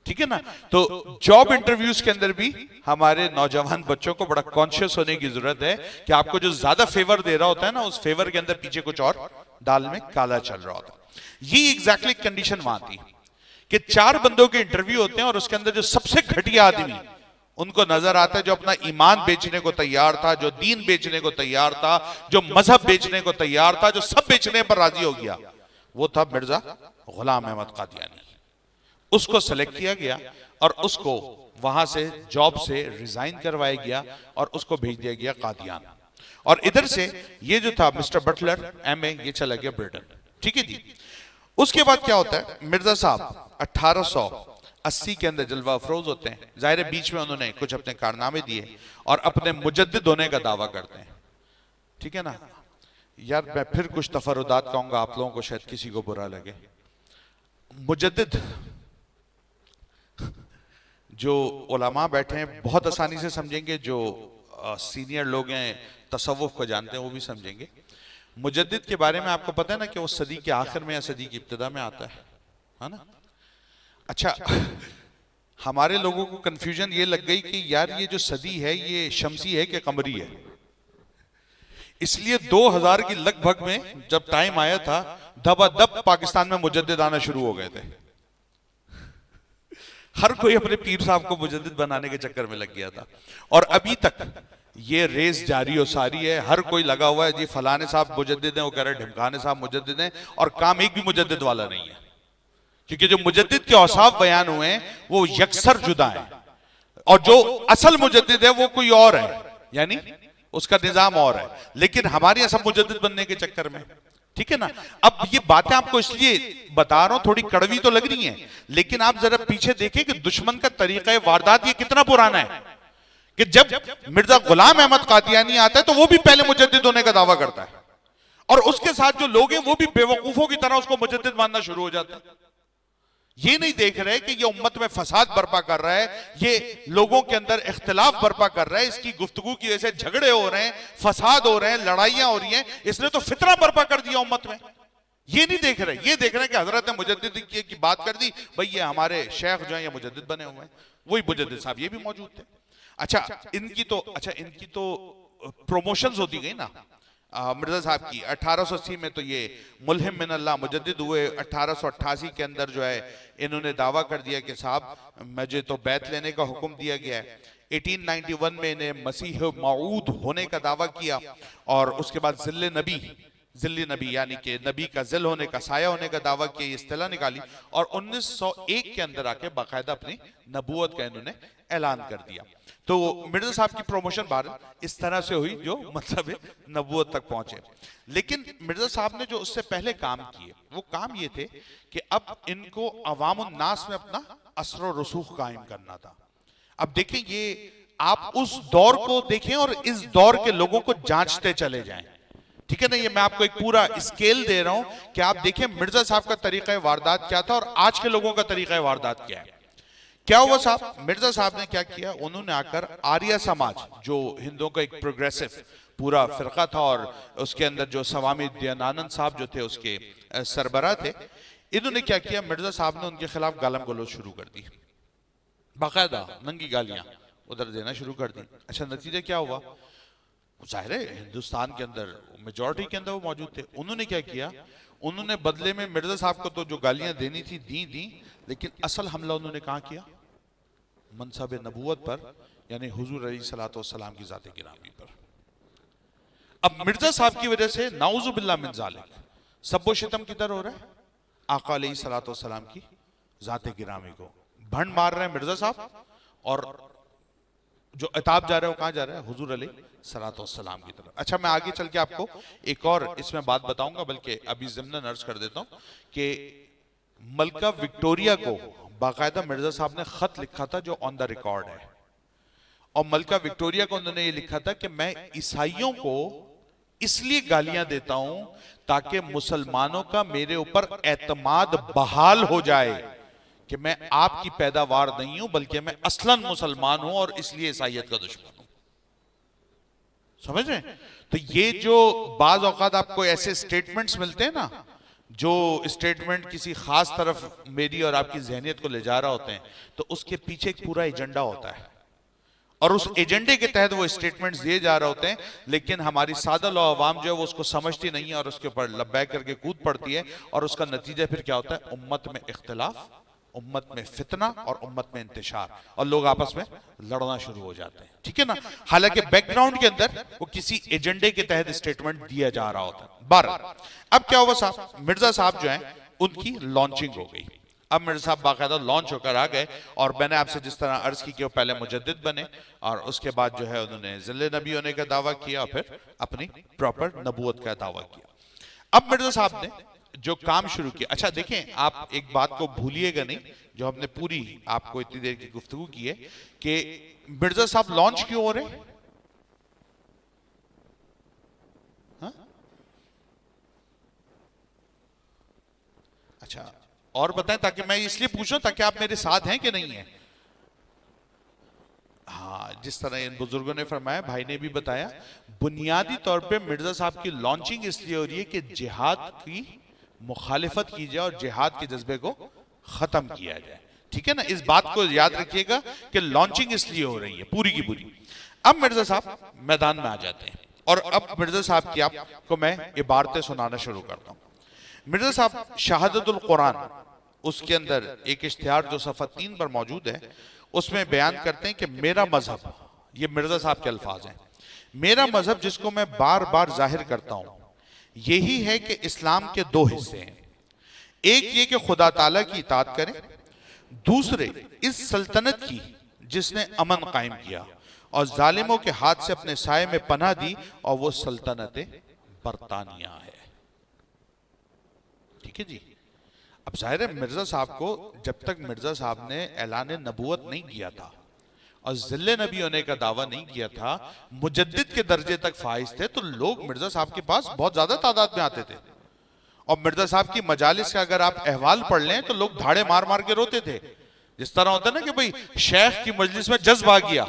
ٹھیک ہے نا؟ تو جاب انٹرویوز کے اندر بھی ہمارے نوجوان بچوں کو بڑا کانشیس ہونے کی ضرورت ہے کہ آپ کو جو زیادہ فیور دے رہا ہوتا ہے نا، اس فیور کے اندر پیچھے کچھ اور دال میں کالا چل رہا ہوتا ہے. یہ ایگزیکٹلی کنڈیشن وہاں تھی کہ 4 بندوں کے انٹرویو ہوتے ہیں، اور اس کے اندر جو سب سے گھٹیا آدمی ان کو نظر آتا ہے، جو اپنا ایمان بیچنے کو تیار تھا، جو دین بیچنے کو تیار تھا، جو مذہب بیچنے کو تیار تھا، جو سب بیچنے پر راضی ہو گیا، وہ تھا مرزا غلام احمد قادیانی. اس کو سلیکٹ کیا گیا، اور اس کو وہاں سے جاب سے ریزائن کروایا گیا، اور اس کو بھیج دیا گیا قادیان. اور ادھر سے یہ جو تھا مسٹر بٹلر ایم اے، یہ چلا گیا برٹن. ٹھیک ہے جی؟ اس کے بعد کیا ہوتا ہے؟ مرزا صاحب 1880 کے اندر جلوہ افروز ہوتے ہیں. ظاہر بیچ میں انہوں نے کچھ اپنے کارنامے دیے اور اپنے مجدد ہونے کا دعویٰ کرتے ہیں. ٹھیک ہے نا؟ یار میں پھر کچھ تفردات کہوں گا، آپ لوگوں کو شاید کسی کو برا لگے. مجدد جو علماء بیٹھے ہیں بہت آسانی سے سمجھیں گے، جو سینئر لوگ ہیں تصوف کو جانتے ہیں وہ بھی سمجھیں گے۔ مجدد کے بارے میں آپ کو پتہ ہے نا کہ وہ صدی کے آخر میں یا صدی کی ابتدا میں آتا ہے نا؟ اچھا، ہمارے لوگوں کو کنفیوژن یہ لگ گئی کہ یار یہ جو صدی ہے یہ شمسی ہے کہ قمری ہے، اس لیے 2000 کی لگ بھگ میں جب ٹائم آیا تھا دبا دب پاکستان میں مجدد آنا شروع ہو گئے تھے، ہر کوئی اپنے پیر صاحب کو مجدد بنانے کے چکر میں لگ گیا تھا، اور ابھی تک یہ ریس جاری و ساری ہے، ہر کوئی لگا ہوا ہے جی فلانے صاحب مجدد ہیں، وہ کہہ رہے ڈھمکانے صاحب مجدد ہیں، اور کام ایک بھی مجدد والا نہیں ہے، کیونکہ جو مجدد کے اوصاف بیان ہوئے ہیں وہ یکسر جدا ہیں، اور جو اصل مجدد ہے وہ کوئی اور ہے، یعنی اس کا نظام اور ہے، لیکن ہمارے یہاں سب مجدد بننے کے چکر میں، ٹھیک ہے نا؟ اب یہ باتیں آپ کو اس لیے بتا رہا ہوں، تھوڑی کڑوی تو لگ رہی ہیں، لیکن آپ ذرا پیچھے دیکھیں کہ دشمن کا طریقہ واردات یہ کتنا پرانا ہے، کہ جب مرزا غلام احمد قادیانی آتا ہے تو وہ بھی پہلے مجدد ہونے کا دعویٰ کرتا ہے، اور اس کے ساتھ جو لوگ ہیں وہ بھی بے وقوفوں کی طرح اس کو مجدد ماننا شروع ہو جاتا ہے۔ یہ نہیں دیکھ رہے کہ یہ امت میں فساد برپا کر رہا ہے، یہ لوگوں کے اندر اختلاف برپا کر رہا ہے، اس کی گفتگو کی وجہ سے جھگڑے ہو رہے ہیں، فساد ہو رہے ہیں، لڑائیاں ہو رہی ہیں، اس نے تو فتنہ برپا کر دیا امت میں۔ یہ نہیں دیکھ رہے، یہ دیکھ رہے ہیں کہ حضرت مجدد کی بات کر دی، بھئی یہ ہمارے شیخ جو ہیں یہ مجدد بنے ہوئے ہیں، وہی مجدد صاحب یہ بھی موجود تھے۔ اچھا ان کی تو پروموشنز ہوتی گئی نا، مرزا صاحب کی 1880 میں تو یہ ملہم من اللہ مجدد ہوئے، 1888 کے اندر جو ہے انہوں نے دعویٰ کر دیا کہ صاحب مجھے تو بیعت لینے کا حکم دیا گیا ہے، 1891 میں انہیں مسیح موعود ہونے کا دعویٰ کیا، اور اس کے بعد ذل نبی یعنی کہ نبی کا ذل ہونے کا سایہ ہونے کا دعویٰ کیا، یہ اصطلاح نکالی، اور 1901 کے اندر آ کے باقاعدہ اپنی نبوت کا انہوں نے اعلان کر دیا۔ تو مرزا صاحب کی پروموشن بہرحال اس طرح سے ہوئی جو مطلب نبوت تک پہنچے، لیکن مرزا صاحب نے جو اس سے پہلے کام کیے وہ کام یہ تھے کہ اب ان کو عوام الناس میں اپنا اثر و رسوخ قائم کرنا تھا۔ اب دیکھیں یہ آپ اس دور کو دیکھیں اور اس دور کے لوگوں کو جانچتے چلے جائیں، ٹھیک ہے نا؟ یہ میں آپ کو ایک پورا اسکیل دے رہا ہوں کہ آپ دیکھیں مرزا صاحب کا طریقہ واردات کیا تھا اور آج کے لوگوں کا طریقہ واردات کیا ہے۔ کیا ہوا صاحب؟ مرزا صاحب نے کیا کیا؟ انہوں نے آ کر آریہ سماج جو ہندوؤں کا ایک پروگریسو پورا فرقہ تھا، اور اس کے اندر جو سوامی دیانانند صاحب جو تھے اس کے سربراہ تھے، انہوں نے کیا کیا؟ مرزا صاحب نے ان کے خلاف گالم گلوچ شروع کر دی، باقاعدہ ننگی گالیاں ادھر دینا شروع کر دی۔ اچھا نتیجہ کیا ہوا؟ ظاہر ہے ہندوستان کے اندر میجورٹی کے اندر وہ موجود تھے، انہوں نے کیا کیا؟ انہوں نے بدلے میں مرزا صاحب کو تو جو گالیاں دینی تھی دیں، لیکن اصل حملہ انہوں نے کہاں کیا؟ منصب نبوت پر، یعنی حضور علیہ السلام کی ذات گرامی پر۔ اب مرزا صاحب کی وجہ سے نعوذ باللہ من ذالک سب و شتم کدھر ہو رہا ہے؟ آقا علیہ السلام کی ذات گرامی کو بھنڈ مار رہے ہیں مرزا صاحب، اور جو عتاب جا رہا ہے وہ کہاں جا رہا ہے؟ حضور علیہ السلام کی طرف۔ اچھا میں آگے چل کے آپ کو ایک اور اس میں بات بتاؤں گا، بلکہ ابھی ضمناً عرض کر دیتا ہوں کہ ملکہ وکٹوریا کو باقاعدہ مرزا صاحب نے خط لکھا تھا جو آن دا ریکارڈ ہے، اور ملکہ وکٹوریا کو انہوں نے یہ لکھا تھا کہ میں عیسائیوں کو اس لیے گالیاں دیتا ہوں تاکہ مسلمانوں کا میرے اوپر اعتماد بحال ہو جائے کہ میں آپ کی پیداوار نہیں ہوں بلکہ میں اصلاً مسلمان ہوں اور اس لیے عیسائیت کا دشمن ہوں۔ سمجھ رہے ہیں؟ تو یہ جو بعض اوقات آپ کو ایسے سٹیٹمنٹس ملتے ہیں نا، جو سٹیٹمنٹ کسی خاص طرف میری اور آپ کی ذہنیت کو لے جا رہا ہوتے ہیں، تو اس کے پیچھے ایک پورا ایجنڈا ہوتا ہے، اور اس ایجنڈے کے تحت وہ سٹیٹمنٹس دیے جا رہے ہوتے ہیں، لیکن ہماری سادہ لو عوام جو ہے وہ اس کو سمجھتی نہیں ہے اور اس کے اوپر لبیک کر کے کود پڑتی ہے، اور اس کا نتیجہ پھر کیا ہوتا ہے؟ امت میں اختلاف، امت میں فتنہ اور امت میں انتشار، اور لوگ آپس میں لڑنا شروع ہو جاتے ہیں، ٹھیک ہے نا؟ حالانکہ بیک گراؤنڈ کے اندر وہ کسی ایجنڈے کے تحت سٹیٹمنٹ دیا جا رہا ہوتا ہے۔ بہرحال اب کیا ہوا صاحب؟ مرزا صاحب جو ہیں ان کی لانچنگ ہو گئی۔ اب مرزا صاحب باقاعدہ لانچ ہو کر آ گئے، اور میں نے آپ سے جس طرح عرض کی کہ وہ پہلے مجدد بنے، اور اس کے بعد جو ہے انہوں نے ذل نبی ہونے کا دعویٰ کیا، اور پھر اپنی پراپر نبوت کا دعویٰ کیا۔ اب مرزا صاحب نے جو کام شروع کیا، اچھا دیکھیں آپ ایک بات کو بھولیے گا نہیں جو ہم نے پوری آپ کو اتنی دیر کی گفتگو کی ہے، کہ مرزا صاحب لانچ کیوں ہو رہے ہیں؟ اچھا اور بتائیں، تاکہ میں اس لیے پوچھوں تاکہ آپ میرے ساتھ ہیں کہ نہیں ہیں؟ جس طرح ان بزرگوں نے فرمایا، بھائی نے بھی بتایا، بنیادی طور پہ مرزا صاحب کی لانچنگ اس لیے ہو رہی ہے کہ جہاد کی مخالفت کی جائے اور جہاد کے جذبے کو ختم کیا جائے. ٹھیک ہے نا، اس بات کو یاد رکھیے گا کہ لانچنگ اس لیے ہو رہی ہے پوری کی پوری. اب مرزا صاحب میدان میں آ جاتے ہیں اور اب مرزا صاحب کی آپ کو میں عبارتیں سنانا شروع کرتا ہوں. مرزا صاحب شہادت القرآن، اس کے اندر ایک اشتہار جو صفحہ 3 پر موجود ہے، اس میں بیان کرتے ہیں کہ میرا مذہب، یہ مرزا صاحب کے الفاظ ہیں، میرا مذہب جس کو میں بار بار ظاہر کرتا ہوں یہی ہے کہ اسلام کے 2 حصے ہیں. ایک یہ کہ خدا تعالیٰ کی اطاعت کریں، دوسرے اس سلطنت کی جس نے امن قائم کیا اور ظالموں کے ہاتھ سے اپنے سائے میں پناہ دی، اور وہ سلطنت برطانیہ ہے. ٹھیک ہے جی. اب ظاہر ہے مرزا صاحب کو جب تک مرزا صاحب نے اعلان نبوت نہیں کیا تھا اور ذل نبی ہونے کا دعویٰ نہیں کیا تھا، مجدد کے درجے تک فائز تھے، تو لوگ مرزا صاحب کے پاس بہت زیادہ تعداد میں آتے تھے. اور مرزا صاحب کی مجالس کا اگر آپ احوال پڑھ لیں تو لوگ دھاڑے مار مار کے روتے تھے. جس طرح ہوتا ہے نا کہ بھئی شیخ کی مجلس میں جذب آ گیا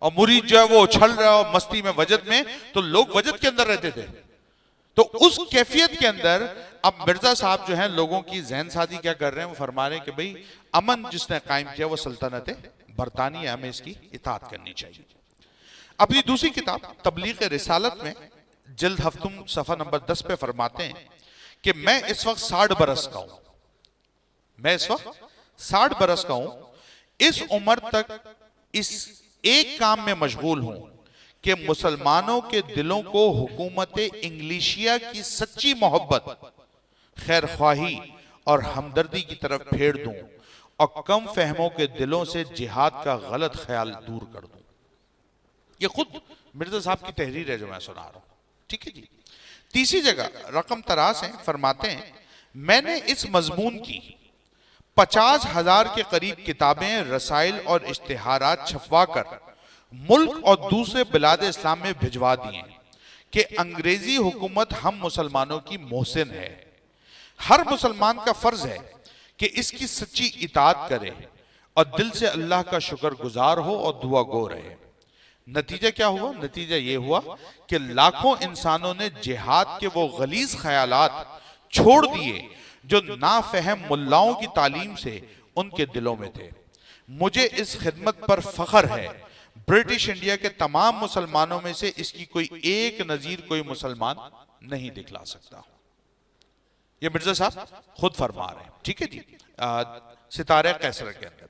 اور مرید جو ہے وہ اچھل رہا اور مستی میں وجد میں، تو لوگ وجد کے اندر رہتے تھے. تو اس کیفیت کے اندر اب مرزا صاحب جو ہیں لوگوں کی ذہن سازی کیا کر رہے ہیں، وہ فرما رہے ہیں کہ بھئی امن جس نے قائم کیا وہ سلطنت برطانیہ، ہمیں اس کی اطاعت کرنی چاہیے. اپنی دوسری کتاب تبلیغ رسالت میں جلد ہفتم صفحہ نمبر 10 پہ فرماتے ہیں کہ میں اس وقت 60 برس کا ہوں، میں اس وقت 60 برس کا ہوں، اس عمر تک اس ایک کام میں مشغول ہوں کہ مسلمانوں کے دلوں کو حکومت انگلیشیا کی سچی محبت، خیر خواہی اور ہمدردی کی طرف پھیر دوں اور کم فہموں کے دلوں سے جہاد کا غلط خیال دور کر دوں. یہ خود مرزا صاحب کی تحریر ہے جو میں سنا رہا ہوں. ٹھیک ہے جی. تیسری جگہ رقم 83 ہیں، فرماتے ہیں میں نے اس مضمون کی 50,000 کے قریب کتابیں، رسائل اور اشتہارات چھپوا کر ملک اور دوسرے بلاد اسلام میں بھجوا دیے کہ انگریزی حکومت ہم مسلمانوں کی محسن ہے. ہر مسلمان کا فرض ہے کہ اس کی سچی اطاعت کرے اور دل سے اللہ کا شکر گزار ہو اور دعا گو رہے. نتیجہ کیا ہوا؟ نتیجہ یہ ہوا کہ لاکھوں انسانوں نے جہاد کے وہ غلیظ خیالات چھوڑ دیے جو نافہم ملاؤں کی تعلیم سے ان کے دلوں میں تھے. مجھے اس خدمت پر فخر ہے. برٹش انڈیا کے تمام مسلمانوں میں سے اس کی کوئی ایک نظیر کوئی مسلمان نہیں دکھلا سکتا. یہ مرزا صاحب خود فرما رہے ہیں. ٹھیک ہے جی. ستارہ قیصر کے اندر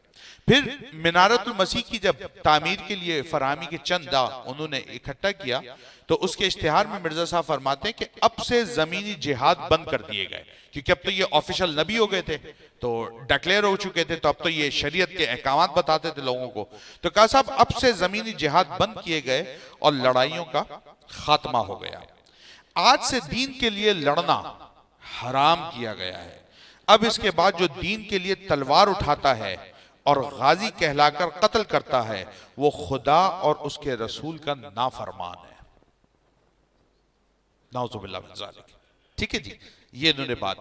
پھر منارت المسیح کی جب تعمیر کے لیے فراہمی کے چند دا انہوں نے اکٹھا کیا تو اس کے اشتہار میں مرزا صاحب فرماتے ہیں کہ اب سے زمینی جہاد بند کر دیے گئے، کیونکہ اب تو یہ آفیشل نبی ہو گئے تھے، تو ڈکلیئر ہو چکے تھے، تو اب تو یہ شریعت کے احکامات بتاتے تھے لوگوں کو. تو کہا صاحب اب سے زمینی جہاد بند کیے گئے اور لڑائیوں کا خاتمہ ہو گیا. آج سے دین کے لیے لڑنا حرام کیا گیا ہے. اب اس کے بعد جو دین کے لیے تلوار اٹھاتا ہے اور غازی کہلا کر قتل کرتا ہے وہ خدا اور اس کے رسول کا نافرمان ہے. نعوذ باللہ من ذالک. ٹھیک ہے جی. یہ انہوں نے بات.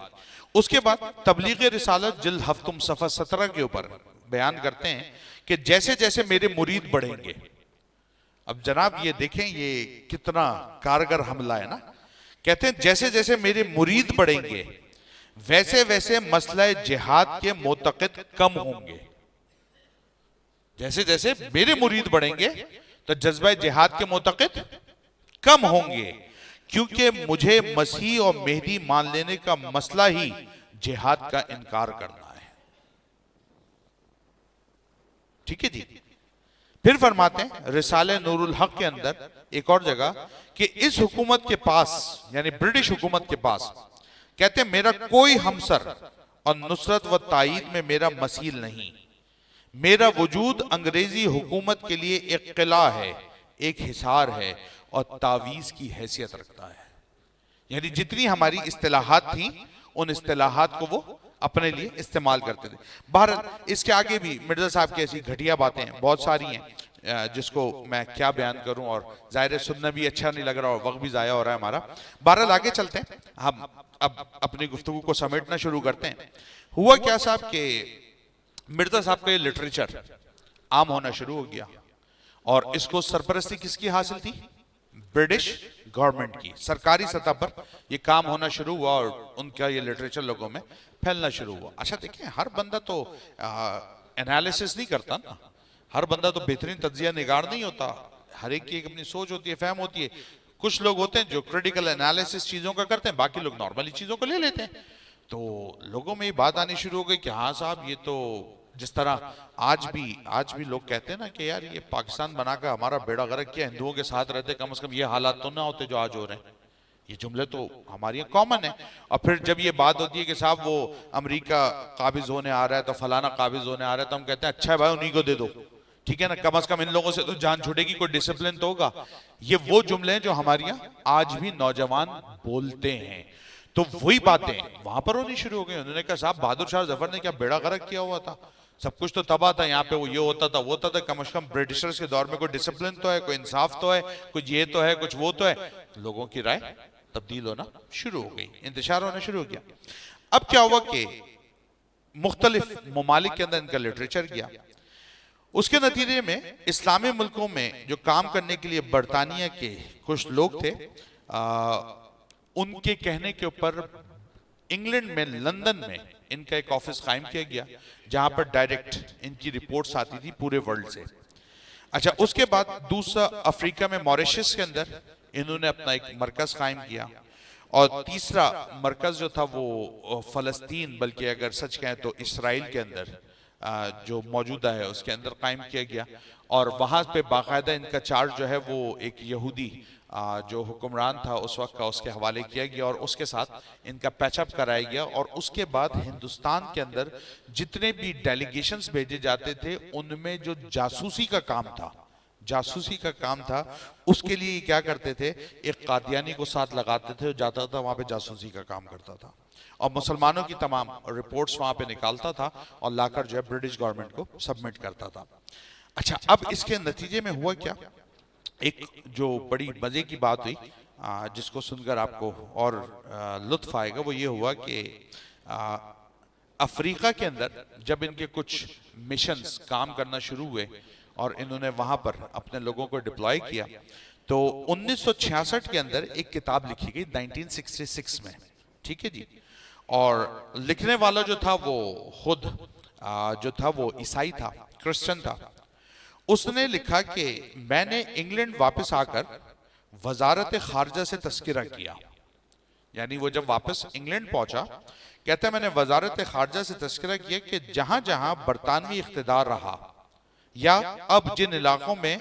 اس کے بعد تبلیغ رسالت جلد ہفتم صفحہ 17 کے اوپر بیان کرتے ہیں کہ جیسے جیسے میرے مرید بڑھیں گے. اب جناب یہ دیکھیں یہ کتنا کارگر حملہ ہے نا. کہتے ہیں جیسے جیسے میرے مرید بڑھیں گے ویسے ویسے مسئلہ جہاد کے معتقد کم ہوں گے. جیسے جیسے میرے مرید بڑھیں گے تو جذبہ جہاد کے معتقد کم ہوں گے، کیونکہ مجھے مسیح اور مہدی مان لینے کا مسئلہ ہی جہاد کا انکار کرنا ہے. ٹھیک ہے جی. پھر فرماتے ہیں رسالہ نور الحق کے اندر ایک اور جگہ کہ اس حکومت کے پاس، یعنی برٹش حکومت کے پاس، کہتے ہیں میرا کوئی ہمسر اور نصرت و تائید میں میرا مثیل نہیں. میرا وجود انگریزی حکومت کے لیے ایک قلعہ ہے، ایک حصار ہے اور تعویذ کی حیثیت رکھتا ہے. یعنی جتنی ہماری اصطلاحات تھیں ان اصطلاحات کو وہ اپنے لیے استعمال کرتے تھے. بہرحال اس کے آگے بھی مرزا صاحب کی ایسی گھٹیا باتیں بہت ساری ہیں جس کو میں کیا بیان کروں، اور ظاہر سننا بھی اچھا نہیں لگ رہا اور وقت بھی ضائع ہو رہا ہے ہمارا. بہرحال آگے چلتے ہیں. ہم اب اپنی گفتگو کو سمیٹنا شروع کرتے ہیں. ہوا کیا صاحب کہ مرزا صاحب کا یہ لٹریچر عام ہونا شروع ہو گیا اور اس کو سرپرستی کس کی حاصل تھی؟ برٹش گورنمنٹ کی. سرکاری سطح پر یہ کام ہونا شروع ہوا اور ان کا یہ لٹریچر لوگوں میں پھیلنا شروع ہوا. اچھا دیکھیں، ہر بندہ تو انالیسس نہیں کرتا نا، ہر بندہ تو بہترین تجزیہ نگار نہیں ہوتا، ہر ایک کی ایک اپنی سوچ ہوتی ہے، فہم ہوتی ہے. کچھ لوگ ہوتے ہیں جو کریٹیکل انالیسس چیزوں کا کرتے ہیں، باقی لوگ نارملی چیزوں کو لے لیتے ہیں. تو لوگوں میں یہ بات آنی شروع ہو گئی کہ ہاں صاحب، یہ تو جس طرح آج بھی لوگ کہتے ہیں نا کہ یار یہ پاکستان بنا کر ہمارا بیڑا غرق کیا، ہندوؤں کے ساتھ رہتے کم از کم یہ حالات تو نہ ہوتے جو آج ہو رہے ہیں. یہ جملے تو ہماری یہاں کامن ہیں. اور پھر جب یہ بات ہوتی ہے کہ صاحب وہ امریکہ قابض ہونے آ رہا ہے تو فلانا قابض ہونے آ رہا ہے، تو ہم کہتے ہیں اچھا ہے بھائی انہی کو دے دو، ٹھیک ہے نا، کم از کم ان لوگوں سے تو جان چھوٹے گی، کوئی ڈسپلن تو ہوگا. یہ وہ جملے ہیں جو ہمارے یہاں آج بھی نوجوان بولتے ہیں. تو وہی باتیں وہاں پر ہونی شروع ہو گئی. انہوں نے کہا صاحب بہادر شاہ ظفر نے کیا بیڑا غرق کیا ہوا تھا، سب کچھ تو تباہ تھا یہاں پہ، وہ یہ ہوتا تھا وہ ہوتا تھا، کم از کم برٹشرز کے دور میں کوئی ڈسپلن تو ہے، کوئی انصاف تو ہے، کچھ یہ تو ہے، کچھ وہ تو ہے. لوگوں کی رائے تبدیل ہونا شروع ہو گئی، انتشار ہونا شروع ہو گیا. اب کیا ہوا کہ مختلف ممالک کے اندر ان کا لٹریچر گیا. اس کے نتیجے میں اسلامی ملکوں میں جو کام کرنے کے لیے برطانیہ کے کچھ لوگ تھے، ان کے کہنے کے اوپر انگلینڈ میں لندن میں ان کا ایک آفس قائم کیا گیا جہاں پر ڈائریکٹ ان کی رپورٹس آتی تھی پورے ورلڈ سے. اچھا، اس کے بعد دوسرا افریقہ میں موریشس کے اندر انہوں نے اپنا ایک مرکز قائم کیا، اور تیسرا مرکز جو تھا وہ فلسطین، بلکہ اگر سچ کہیں تو اسرائیل کے اندر جو موجودہ ہے اس کے اندر قائم کیا گیا. اور وہاں پہ باقاعدہ ان کا چارج جو ہے وہ ایک یہودی جو حکمران تھا اس وقت کا، اس کے حوالے کیا گیا اور اس کے ساتھ ان کا پیچ اپ کرایا گیا. اور اس کے بعد ہندوستان کے اندر جتنے بھی ڈیلیگیشنز بھیجے جاتے تھے ان میں جو جاسوسی کا کام تھا اس کے لیے کیا کرتے تھے، ایک قادیانی کو ساتھ لگاتے تھے، جاتا تھا وہاں پہ جاسوسی کا کام کرتا تھا اور مسلمانوں کی تمام رپورٹس وہاں پہ نکالتا تھا اور لا کر جو ہے برٹش گورنمنٹ کو سبمٹ کرتا تھا. اچھا، اب اس کے نتیجے میں ہوا کیا، ایک جو بڑی مزے کی بات ہوئی جس کو سن کر آپ کو اور لطف آئے گا، وہ یہ ہوا کہ افریقہ کے اندر جب ان کے کچھ مشنز کام کرنا شروع ہوئے اور انہوں نے وہاں پر اپنے لوگوں کو ڈپلائی کیا، تو 1966 کے اندر ایک کتاب لکھی گئی 1966 میں، ٹھیک ہے جی. اور لکھنے والا جو تھا وہ خود جو تھا وہ عیسائی تھا، کرسچن تھا. اس نے لکھا کہ میں نے انگلینڈ واپس آ کر وزارت خارجہ سے تذکرہ کیا. یعنی وہ جب واپس انگلینڈ پہنچا، کہتا ہے میں نے وزارت خارجہ سے تذکرہ کیا کہ جہاں جہاں برطانوی اقتدار رہا یا اب جن علاقوں میں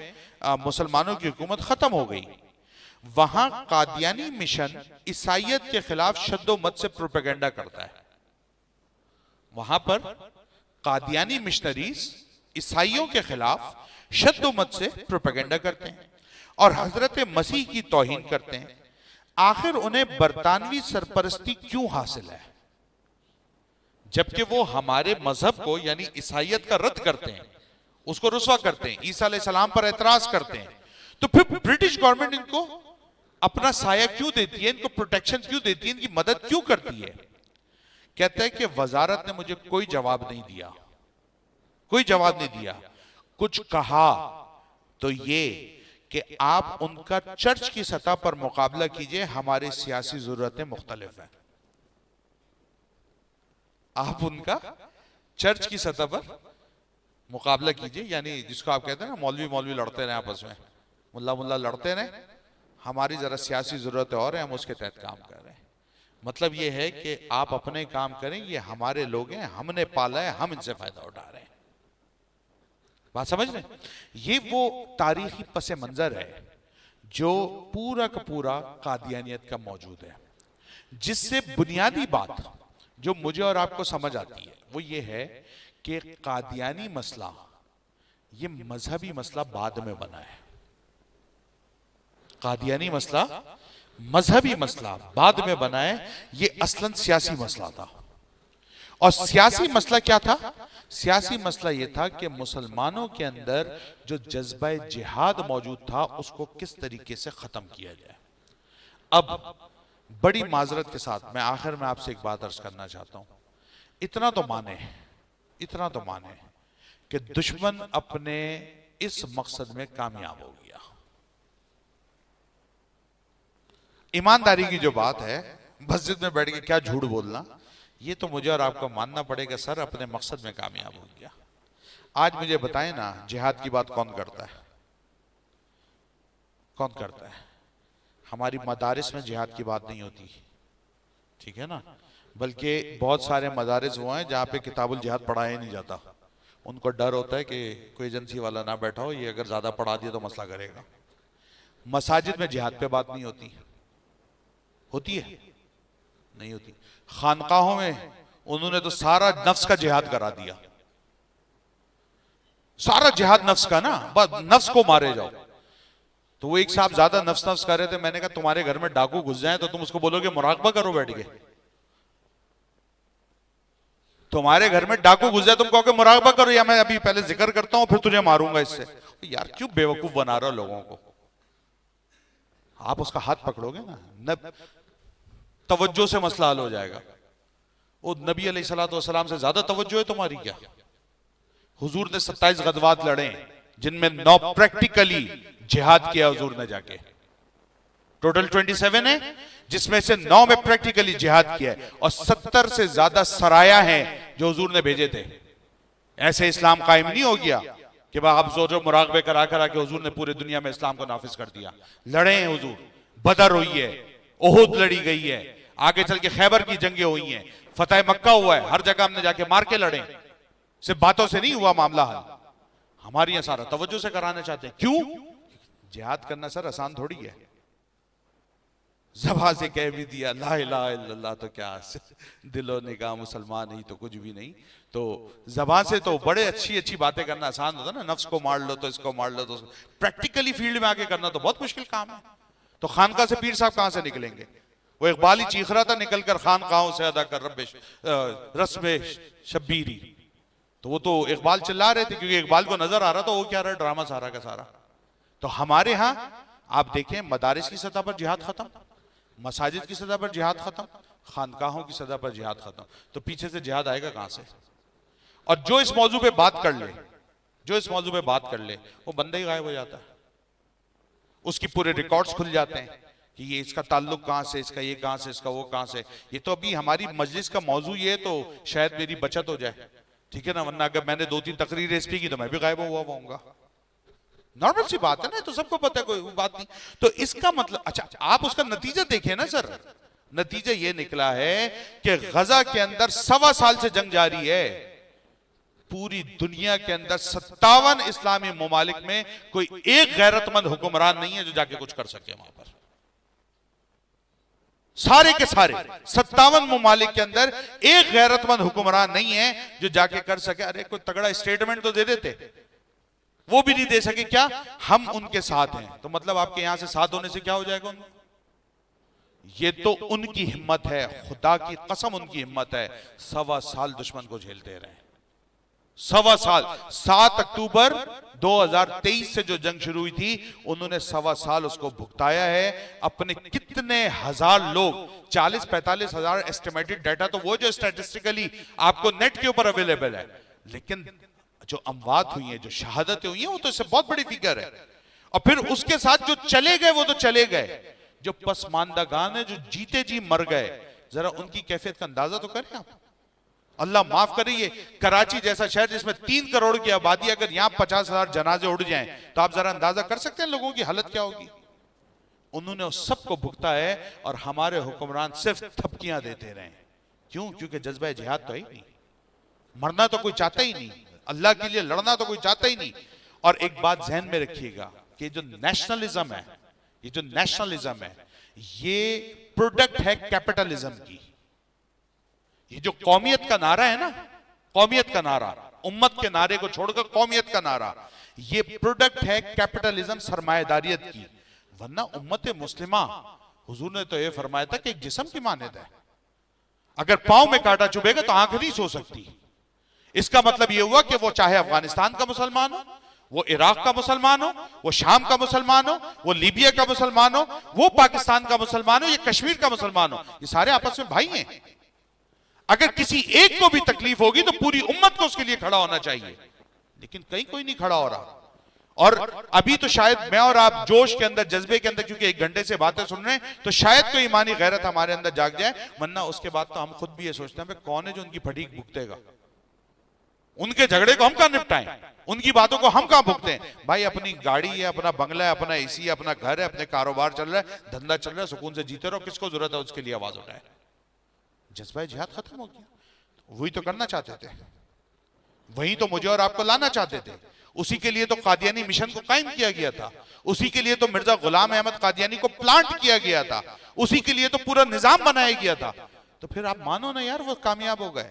مسلمانوں کی حکومت ختم ہو گئی، وہاں قادیانی مشن عیسائیت کے خلاف شد و مت سے پروپیگنڈا کرتا ہے. وہاں پر قادیانی مشنریز عیسائیوں کے خلاف شد و مت سے پروپیگنڈا کرتے ہیں اور حضرت مسیح کی توہین کرتے ہیں. آخر انہیں برطانوی سرپرستی کیوں حاصل ہے، جبکہ وہ ہمارے مذہب کو یعنی عیسائیت کا رد کرتے ہیں، اس کو رسوا کرتے ہیں، عیسیٰ علیہ السلام پر اعتراض کرتے ہیں. تو پھر برٹش گورنمنٹ ان کو اپنا سایہ کیوں دیتی ہے، ان کو پروٹیکشن کیوں دیتی ہے، ان کی مدد کیوں کرتی ہے؟ کہتا ہے کہ وزارت نے مجھے کوئی جواب نہیں دیا، کچھ کہا تو یہ کہ آپ ان کا چرچ کی سطح پر مقابلہ کیجئے، ہماری سیاسی ضرورتیں مختلف ہیں. آپ ان کا چرچ کی سطح پر مقابلہ کیجئے، یعنی جس کو آپ کہتے ہیں نا مولوی لڑتے رہے آپس میں، ملا لڑتے رہے، ہماری ذرا سیاسی ضرورتیں اور ہیں، ہم اس کے تحت کام کر رہے ہیں. مطلب یہ ہے کہ آپ اپنے کام کریں، یہ ہمارے لوگ ہیں، ہم نے پالا ہے، ہم ان سے فائدہ اٹھا رہے ہیں. بات سمجھ رہے ہیں؟ یہ وہ تاریخی پس منظر ہے جو پورا کا پورا قادیانیت کا موجود ہے، جس سے بنیادی بات جو مجھے اور آپ کو سمجھ آتی ہے وہ یہ ہے کہ قادیانی مسئلہ یہ مذہبی مسئلہ بعد میں بنا ہے. قادیانی مسئلہ مذہبی مسئلہ بعد میں بنا ہے، یہ اصلاً سیاسی مسئلہ تھا. اور سیاسی مسئلہ کیا تھا؟ سیاسی مسئلہ یہ تھا کہ مسلمانوں کے اندر جو جذبہ جہاد موجود تھا اس کو کس طریقے سے ختم کیا جائے. اب بڑی معذرت کے ساتھ میں آخر میں آپ سے ایک بات عرض کرنا چاہتا ہوں. اتنا تو مانے کہ دشمن اپنے اس مقصد میں کامیاب ہو گیا۔ ایمانداری کی جو بات ہے، مسجد میں بیٹھ کے کیا جھوٹ بولنا، یہ تو مجھے اور آپ کو ماننا پڑے گا سر اپنے مقصد میں کامیاب ہو گیا۔ آج مجھے بتائیں نا، جہاد کی بات کون کرتا ہے؟ کون کرتا ہے؟ ہماری مدارس میں جہاد کی بات نہیں ہوتی، ٹھیک ہے نا، بلکہ بہت سارے مدارس وہ ہیں جہاں پہ کتاب الجہاد پڑھایا ہی نہیں جاتا۔ ان کو ڈر ہوتا ہے کہ کوئی ایجنسی والا نہ بیٹھا ہو، یہ اگر زیادہ پڑھا دیا تو مسئلہ کرے گا۔ مساجد میں جہاد پہ بات نہیں ہوتی، ہوتی ہے؟ نہیں ہوتی۔ خانقاہوں میں انہوں نے تو سارا نفس کا جہاد کرا دیا، سارا جہاد نفس کا نا، بس نفس کو مارے جاؤ۔ تو وہ ایک صاحب زیادہ نفس کر رہے تھے، میں نے کہا تمہارے گھر میں ڈاکو گھس جائیں تو تم اس کو بولو گے مراقبہ کرو بیٹھ کے؟ تمہارے گھر میں ڈاکو گھس جائے تم کہو کہ مراقبہ کرو، یا میں ابھی پہلے ذکر کرتا ہوں پھر تجھے ماروں گا اس سے؟ یار کیوں بیوقوف بنا رہا ہو لوگوں کو؟ آپ اس کا ہاتھ پکڑو گے نا، توجہ سے مسئلہ حل ہو جائے گا۔ وہ نبی علیہ السلام سے زیادہ توجہ ہے تمہاری کیا؟ حضور نے 27 غزوات لڑے جن میں 9 پریکٹیکلی جہاد کیا حضور نے جا کے، ٹوٹل 27 ہے جس میں سے 9 میں پریکٹیکلی جہاد کیا ہے، اور 70 سے زیادہ سرایا ہیں جو حضور نے بھیجے تھے۔ ایسے اسلام قائم نہیں ہو گیا کہ آپ زور و مراقبے کرا کے حضور نے پورے دنیا میں اسلام کو نافذ کر دیا۔ لڑے ہیں حضور، بدر ہوئی ہے، احد لڑی گئی ہے، آگے چل کے خیبر کی جنگیں ہوئی ہیں، فتح مکہ ہوا ہے، ہر جگہ ہم نے جا کے مار کے لڑے، صرف باتوں سے نہیں ہوا معاملہ حل۔ ہماری یہاں سارا توجہ سے کرانا چاہتے ہیں، کیوں؟ جہاد کرنا سر آسان تھوڑی ہے۔ زبان سے کہہ بھی دیا لا الہ الا اللہ تو کیا، دل و نگاہ مسلمان ہی تو کچھ بھی نہیں۔ تو زبان سے تو بڑے اچھی باتیں کرنا آسان ہوتا نا، نفس کو مار لو تو اس کو مار لو تو اس کو، پریکٹیکلی فیلڈ میں آگے کرنا تو بہت مشکل کام ہے۔ تو خانقاہ سے پیر صاحب کہاں سے نکلیں گے؟ وہ اقبال ہی چیخ رہا تھا نکل کر خانقاہوں سے ادا کر رسم شبیری، تو وہ تو اقبال چلا رہے تھے کیونکہ اقبال کو نظر آ رہا تھا وہ کیا رہا ہے، ڈرامہ سارا کا سارا۔ تو ہمارے ہاں آپ دیکھیں مدارس کی سطح پر جہاد ختم، مساجد کی سطح پر جہاد ختم، خانقاہوں کی سطح پر جہاد ختم، تو پیچھے سے جہاد آئے گا کہاں سے؟ اور جو اس موضوع پہ بات کر لے وہ بندہ ہی غائب ہو جاتا ہے، اس کی پورے ریکارڈز کھل جاتے ہیں کہ یہ اس کا تعلق کہاں سے، اس کا یہ کہاں سے، اس کا وہ کہاں سے۔ یہ تو ابھی ہماری مجلس کا موضوع یہ ہے تو شاید میری بچت ہو جائے، ٹھیک ہے نا، ورنہ اگر میں نے 2-3 تقریریں اس پہ کی تو میں بھی غائب ہوا ہوں گا۔ نارمل سی بات ہے نا، تو سب کو پتہ ہے، کوئی بات نہیں۔ تو اس کا مطلب، اچھا آپ اس کا نتیجہ دیکھیں نا سر، نتیجہ یہ نکلا ہے کہ غزہ کے اندر 1.25 سال سے جنگ جاری ہے، پوری دنیا کے اندر 57 اسلامی ممالک میں کوئی ایک غیرت مند حکمران نہیں ہے جو جا کے کچھ کر سکے وہاں پر۔ سارے کے سارے 57 ممالک کے اندر ایک غیرت مند حکمران نہیں ہے جو جا کے کر سکے۔ ارے کوئی تگڑا اسٹیٹمنٹ تو دے دیتے، وہ بھی نہیں دے سکے، کیا ہم ان کے ساتھ ہیں؟ تو مطلب آپ کے یہاں سے ساتھ ہونے سے کیا ہو جائے گا؟ یہ تو ان کی ہمت ہے، خدا کی قسم ان کی ہمت ہے، 1.25 سال دشمن کو جھیلتے رہے، 1.25 سال۔ 7 اکتوبر 2023 سے جو جنگ شروع ہوئی تھی انہوں نے 1.25 سال اس کو بھگتایا ہے۔ اپنے کتنے ہزار لوگ، 40-45 ہزار ایسٹیمیٹڈ ڈیٹا تو وہ جو اسٹیٹسٹیکلی آپ کو نیٹ کے اوپر اویلیبل ہے، لیکن جو اموات ہوئی ہیں، جو شہادتیں ہوئی ہیں، وہ تو اس سے بہت بڑی فگر ہے۔ اور پھر اس کے ساتھ جو چلے گئے وہ تو چلے گئے، جو پسماندگان ہیں، جو جیتے جی مر گئے، ذرا ان کی کیفیت کا اندازہ تو کریں آپ۔ اللہ معاف کرے، یہ کراچی جیسا شہر جس میں 3 کروڑ کی آبادی، اگر یہاں 50,000 جنازے اڑ جائیں تو آپ ذرا اندازہ کر سکتے ہیں لوگوں کی حالت کیا ہوگی؟ انہوں نے اس سب کو بھگتا ہے، اور ہمارے حکمران صرف تھپکیاں دیتے رہے۔ کیوں؟ کیونکہ جذبہ جہاد تو ہی نہیں، مرنا تو کوئی چاہتا ہی نہیں، اللہ کے لیے لڑنا تو کوئی چاہتا ہی نہیں۔ اور ایک بات ذہن میں رکھیے گا کہ جو نیشنلزم ہے، یہ پروڈکٹ ہے کیپٹلزم کی۔ یہ جو قومیت کا نعرہ ہے نا، قومیت کا نعرہ، امت کے نعرے کو چھوڑ کر قومیت کا نعرہ، یہ پروڈکٹ ہے کیپٹلزم، سرمایہ داریت کی۔ ورنہ امت مسلمہ، حضور نے تو یہ فرمایا تھا کہ ایک جسم کی مانند ہے، اگر پاؤں میں کانٹا چبھے گا تو آنکھ نہیں سو سکتی۔ اس کا مطلب یہ ہوا کہ وہ چاہے افغانستان کا مسلمان ہو، وہ عراق کا مسلمان ہو، وہ شام کا مسلمان ہو، وہ لیبیا کا مسلمان ہو، وہ پاکستان کا مسلمان ہو، یا کشمیر کا مسلمان ہو، یہ سارے آپس میں بھائی ہیں۔ اگر کسی ایک کو بھی تکلیف ہوگی تو پوری امت کو اس کے لیے کھڑا ہونا چاہیے، لیکن کہیں کوئی نہیں کھڑا ہو رہا۔ اور ابھی تو شاید میں اور آپ جوش کے اندر، جذبے کے اندر، کیونکہ 1 گھنٹے سے باتیں سن رہے ہیں تو شاید کوئی ایمانی غیرت ہمارے اندر جاگ جائے، ورنہ اس کے بعد تو ہم خود بھی یہ سوچتے ہیں کون ہے جو ان کی پھٹیک بھگتے گا، ان کے جھگڑے کو ہم کہاں نپٹائیں، ان کی باتوں کو ہم کہاں بھگتے ہیں؟ بھائی اپنی گاڑی ہے، اپنا بنگلہ ہے، اپنا اے سی ہے، اپنا گھر ہے، اپنے کاروبار چل رہا ہے، دھندا چل رہا ہے، سکون سے جیتے رہو، کس کو ضرورت ہے اس کے لیے آواز اٹھائے؟ جذبہ جہاد ختم ہو گیا۔ وہی تو کرنا چاہتے تھے، وہی تو مجھے اور آپ کو لانا چاہتے تھے، اسی کے لیے تو قادیانی مشن کو قائم کیا گیا تھا، اسی کے لیے تو مرزا غلام احمد قادیانی کو پلانٹ کیا گیا تھا، اسی کے لیے تو پورا نظام بنایا گیا تھا۔ تو پھر آپ مانو نا یار، وہ کامیاب ہو گئے،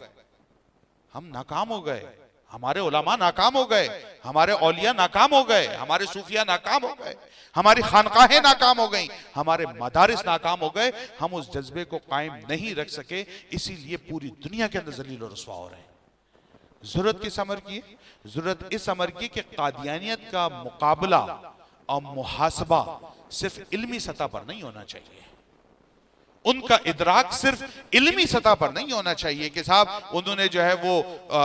ہم ناکام ہو گئے، ہمارے علماء ناکام ہو گئے، ہمارے اولیاء ناکام ہو گئے، ہمارے صوفیاء ناکام ہو گئے، ہماری خانقاہیں ناکام ہو گئیں، ہمارے مدارس ناکام ہو گئے، ہم اس جذبے کو قائم نہیں رکھ سکے، اسی لیے پوری دنیا کے اندر ذلیل و رسوا ہو رہے ہیں۔ ضرورت کس امر کی ہے؟ ضرورت اس امر کی کہ قادیانیت کا مقابلہ اور محاسبہ صرف علمی سطح پر نہیں ہونا چاہیے، ان کا ادراک صرف علمی سطح پر نہیں ہونا چاہیے کہ صاحب انہوں نے جو ہے وہ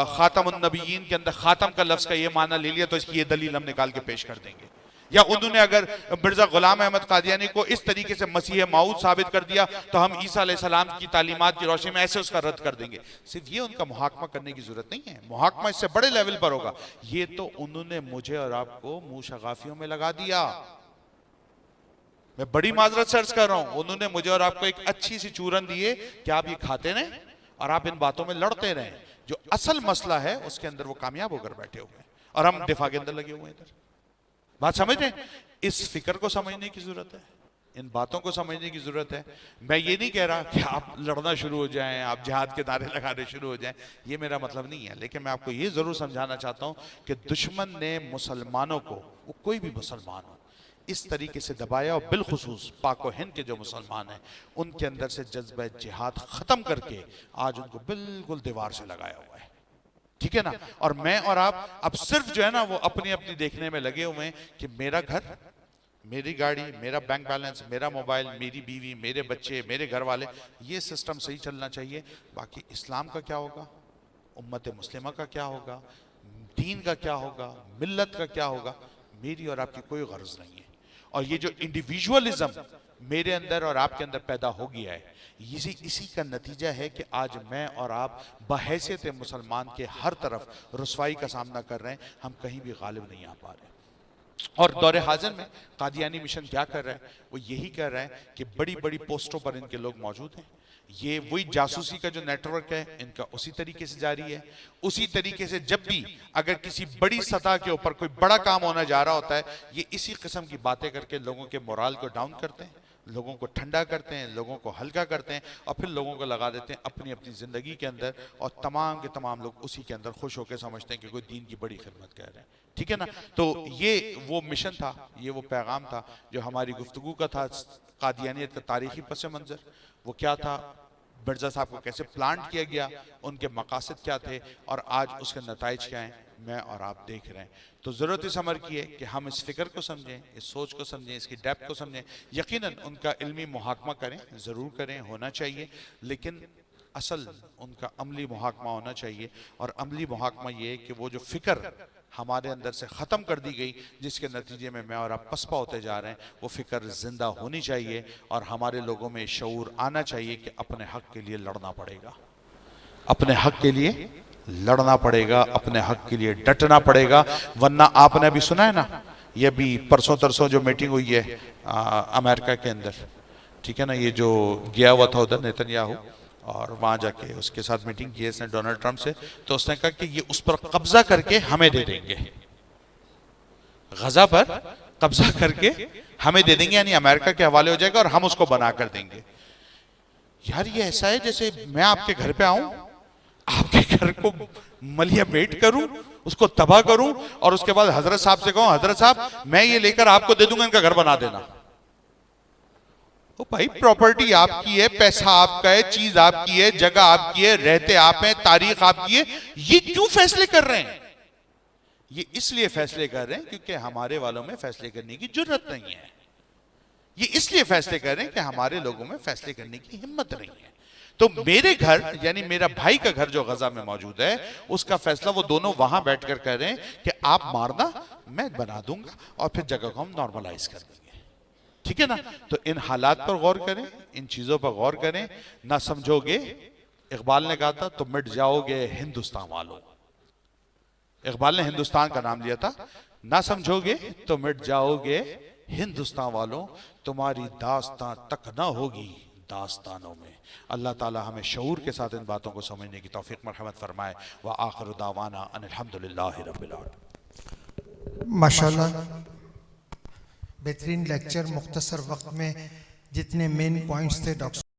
خاتم النبیین کے اندر خاتم کا لفظ کا یہ معنی لے لیا تو اس کی یہ دلیل ہم نکال کے پیش کر دیں گے، یا انہوں نے اگر مرزا غلام احمد قادیانی کو اس طریقے سے مسیح موعود ثابت کر دیا تو ہم عیسیٰ علیہ السلام کی تعلیمات کی روشنی میں ایسے اس کا رد کر دیں گے۔ صرف یہ ان کا محاکمہ کرنے کی ضرورت نہیں ہے، محاکمہ اس سے بڑے لیول پر ہوگا۔ یہ تو انہوں نے مجھے اور آپ کو منہ شغافیوں میں لگا دیا، میں بڑی معذرت سے عرض کر رہا ہوں، انہوں نے مجھے اور آپ کو ایک اچھی سی چورن دیے کہ آپ یہ کھاتے رہیں اور آپ ان باتوں میں لڑتے رہیں، جو اصل مسئلہ ہے اس کے اندر وہ کامیاب ہو کر بیٹھے ہوئے ہیں اور ہم دفاع کے اندر لگے ہوئے ہیں۔ ادھر بات سمجھ رہے ہیں؟ اس فکر کو سمجھنے کی ضرورت ہے، ان باتوں کو سمجھنے کی ضرورت ہے۔ میں یہ نہیں کہہ رہا کہ آپ لڑنا شروع ہو جائیں، آپ جہاد کے نعرے لگانے شروع ہو جائیں، یہ میرا مطلب نہیں ہے، لیکن میں آپ کو یہ ضرور سمجھانا چاہتا ہوں کہ دشمن نے مسلمانوں کو، وہ کوئی بھی مسلمان ہو، اس طریقے سے دبایا، اور بالخصوص پاک و ہند کے جو مسلمان ہیں ان کے اندر سے جذبہ جہاد ختم کر کے آج ان کو بالکل دیوار سے لگایا ہوا ہے، ٹھیک ہے نا؟ اور میں اور آپ اب صرف جو ہے نا وہ اپنی اپنی دیکھنے میں لگے ہوئے ہیں کہ میرا گھر، میری گاڑی، میرا بینک بیلنس، میرا موبائل، میری بیوی، میرے بچے، میرے گھر والے، یہ سسٹم صحیح چلنا چاہیے۔ باقی اسلام کا کیا ہوگا، امت مسلمہ کا کیا ہوگا، دین کا کیا ہوگا، ملت کا کیا ہوگا، میری اور آپ کی کوئی غرض نہیں ہے۔ اور یہ جو انڈیویجولزم میرے اندر اور آپ کے اندر پیدا ہو گیا ہے، اسی کا نتیجہ ہے کہ آج میں اور آپ بحیثیت مسلمان کے ہر طرف رسوائی کا سامنا کر رہے ہیں، ہم کہیں بھی غالب نہیں آ پا رہے۔ اور دور حاضر میں قادیانی مشن کیا کر رہا ہے؟ وہ یہی کر رہا ہے کہ بڑی بڑی پوسٹوں پر ان کے لوگ موجود ہیں، یہ وہی جاسوسی کا جو نیٹ ورک ہے ان کا اسی طریقے سے جاری ہے، اسی طریقے سے جب بھی اگر کسی بڑی سطح کے اوپر کوئی بڑا کام ہونا جا رہا ہوتا ہے، یہ اسی قسم کی باتیں کر کے لوگوں کے مورال کو ڈاؤن کرتے ہیں، لوگوں کو ٹھنڈا کرتے ہیں، لوگوں کو ہلکا کرتے ہیں، اور پھر لوگوں کو لگا دیتے ہیں اپنی اپنی زندگی کے اندر، اور تمام کے تمام لوگ اسی کے اندر خوش ہو کے سمجھتے ہیں کہ کوئی دین کی بڑی خدمت کر رہے ہیں، ٹھیک ہے نا؟ تو یہ وہ مشن تھا، یہ وہ پیغام تھا جو ہماری گفتگو کا تھا، قادیانیت کا تاریخی پس منظر وہ کیا تھا، مرزا صاحب کو کیسے پلانٹ کیا گیا، ان کے مقاصد کیا تھے، اور آج اس کے نتائج کیا ہیں، میں اور آپ دیکھ رہے ہیں۔ تو ضرورت اس امر کی ہے کہ ہم اس فکر کو سمجھیں، اس سوچ کو سمجھیں، اس کی ڈیپتھ کو سمجھیں، یقیناً ان کا علمی محاکمہ کریں، ضرور کریں، ہونا چاہیے، لیکن اصل ان کا عملی محاکمہ ہونا چاہیے، اور عملی محاکمہ یہ ہے کہ وہ جو فکر ہمارے اندر سے ختم کر دی گئی، جس کے نتیجے میں میں اور آپ پسپا ہوتے جا رہے ہیں، وہ فکر زندہ ہونی چاہیے، اور ہمارے لوگوں میں شعور آنا چاہیے کہ اپنے حق کے لیے لڑنا پڑے گا، اپنے حق کے لیے لڑنا پڑے گا، اپنے حق کے لیے ڈٹنا پڑے گا، ورنہ آپ نے ابھی سنا ہے نا، یہ بھی پرسوں ترسوں جو میٹنگ ہوئی ہے امریکہ کے اندر، ٹھیک ہے نا، یہ جو گیا ہوا تھا ادھر نیتنیاہو، اور وہاں جا کے اس کے ساتھ میٹنگ کی ہے اس نے ڈونلڈ ٹرمپ سے، تو اس نے کہا کہ یہ اس پر قبضہ کر کے ہمیں دے دیں گے، غزہ پر قبضہ کر کے ہمیں دے دیں گے، یعنی امریکہ کے حوالے ہو جائے گا اور ہم اس کو بنا کر دیں گے۔ یار یہ ایسا ہے جیسے میں آپ کے گھر پہ آؤں، آپ کے گھر کو ملیہ بیٹ کروں، اس کو تباہ کروں، اور اس کے بعد حضرت صاحب سے کہوں حضرت صاحب میں یہ لے کر آپ کو دے دوں گا، ان کا گھر بنا دینا۔ بھائی پراپرٹی آپ کی ہے، پیسہ آپ کا ہے، چیز آپ کی ہے، جگہ آپ کی ہے، رہتے آپ ہیں، تاریخ آپ کی ہے، یہ کیوں فیصلے کر رہے ہیں؟ یہ اس لیے فیصلے کر رہے ہیں کیونکہ ہمارے والوں میں فیصلے کرنے کی جرت نہیں ہے، یہ اس لیے فیصلے کر رہے ہیں کہ ہمارے لوگوں میں فیصلے کرنے کی ہمت نہیں ہے۔ تو میرے گھر یعنی میرا بھائی کا گھر جو غزہ میں موجود ہے اس کا فیصلہ وہ دونوں وہاں بیٹھ کر کہہ رہے ہیں کہ آپ مارنا میں بنا دوں گا اور پھر جگہ کو ہم نارملائز کر دیں گے. ٹھیک ہے نا؟ تو ان حالات پر غور کریں, ان چیزوں پر غور کریں. نہ سمجھو گے, اقبال نے کہا تھا تو مٹ جاؤ گے ہندوستان والوں. اقبال نے ہندوستان کا نام لیا تھا. نہ سمجھو گے تو مٹ جاؤ گے ہندوستان والوں, تمہاری داستان تک نہ ہوگی داستانوں میں. اللہ تعالی ہمیں شعور کے ساتھ ان باتوں کو سمجھنے کی توفیق مرحمت فرمائے. وآخر دعوانا ان الحمدللہ رب العالمین. ماشاءاللہ بہترین لیکچر, مختصر وقت میں جتنے مین پوائنٹس تھے ڈاکٹر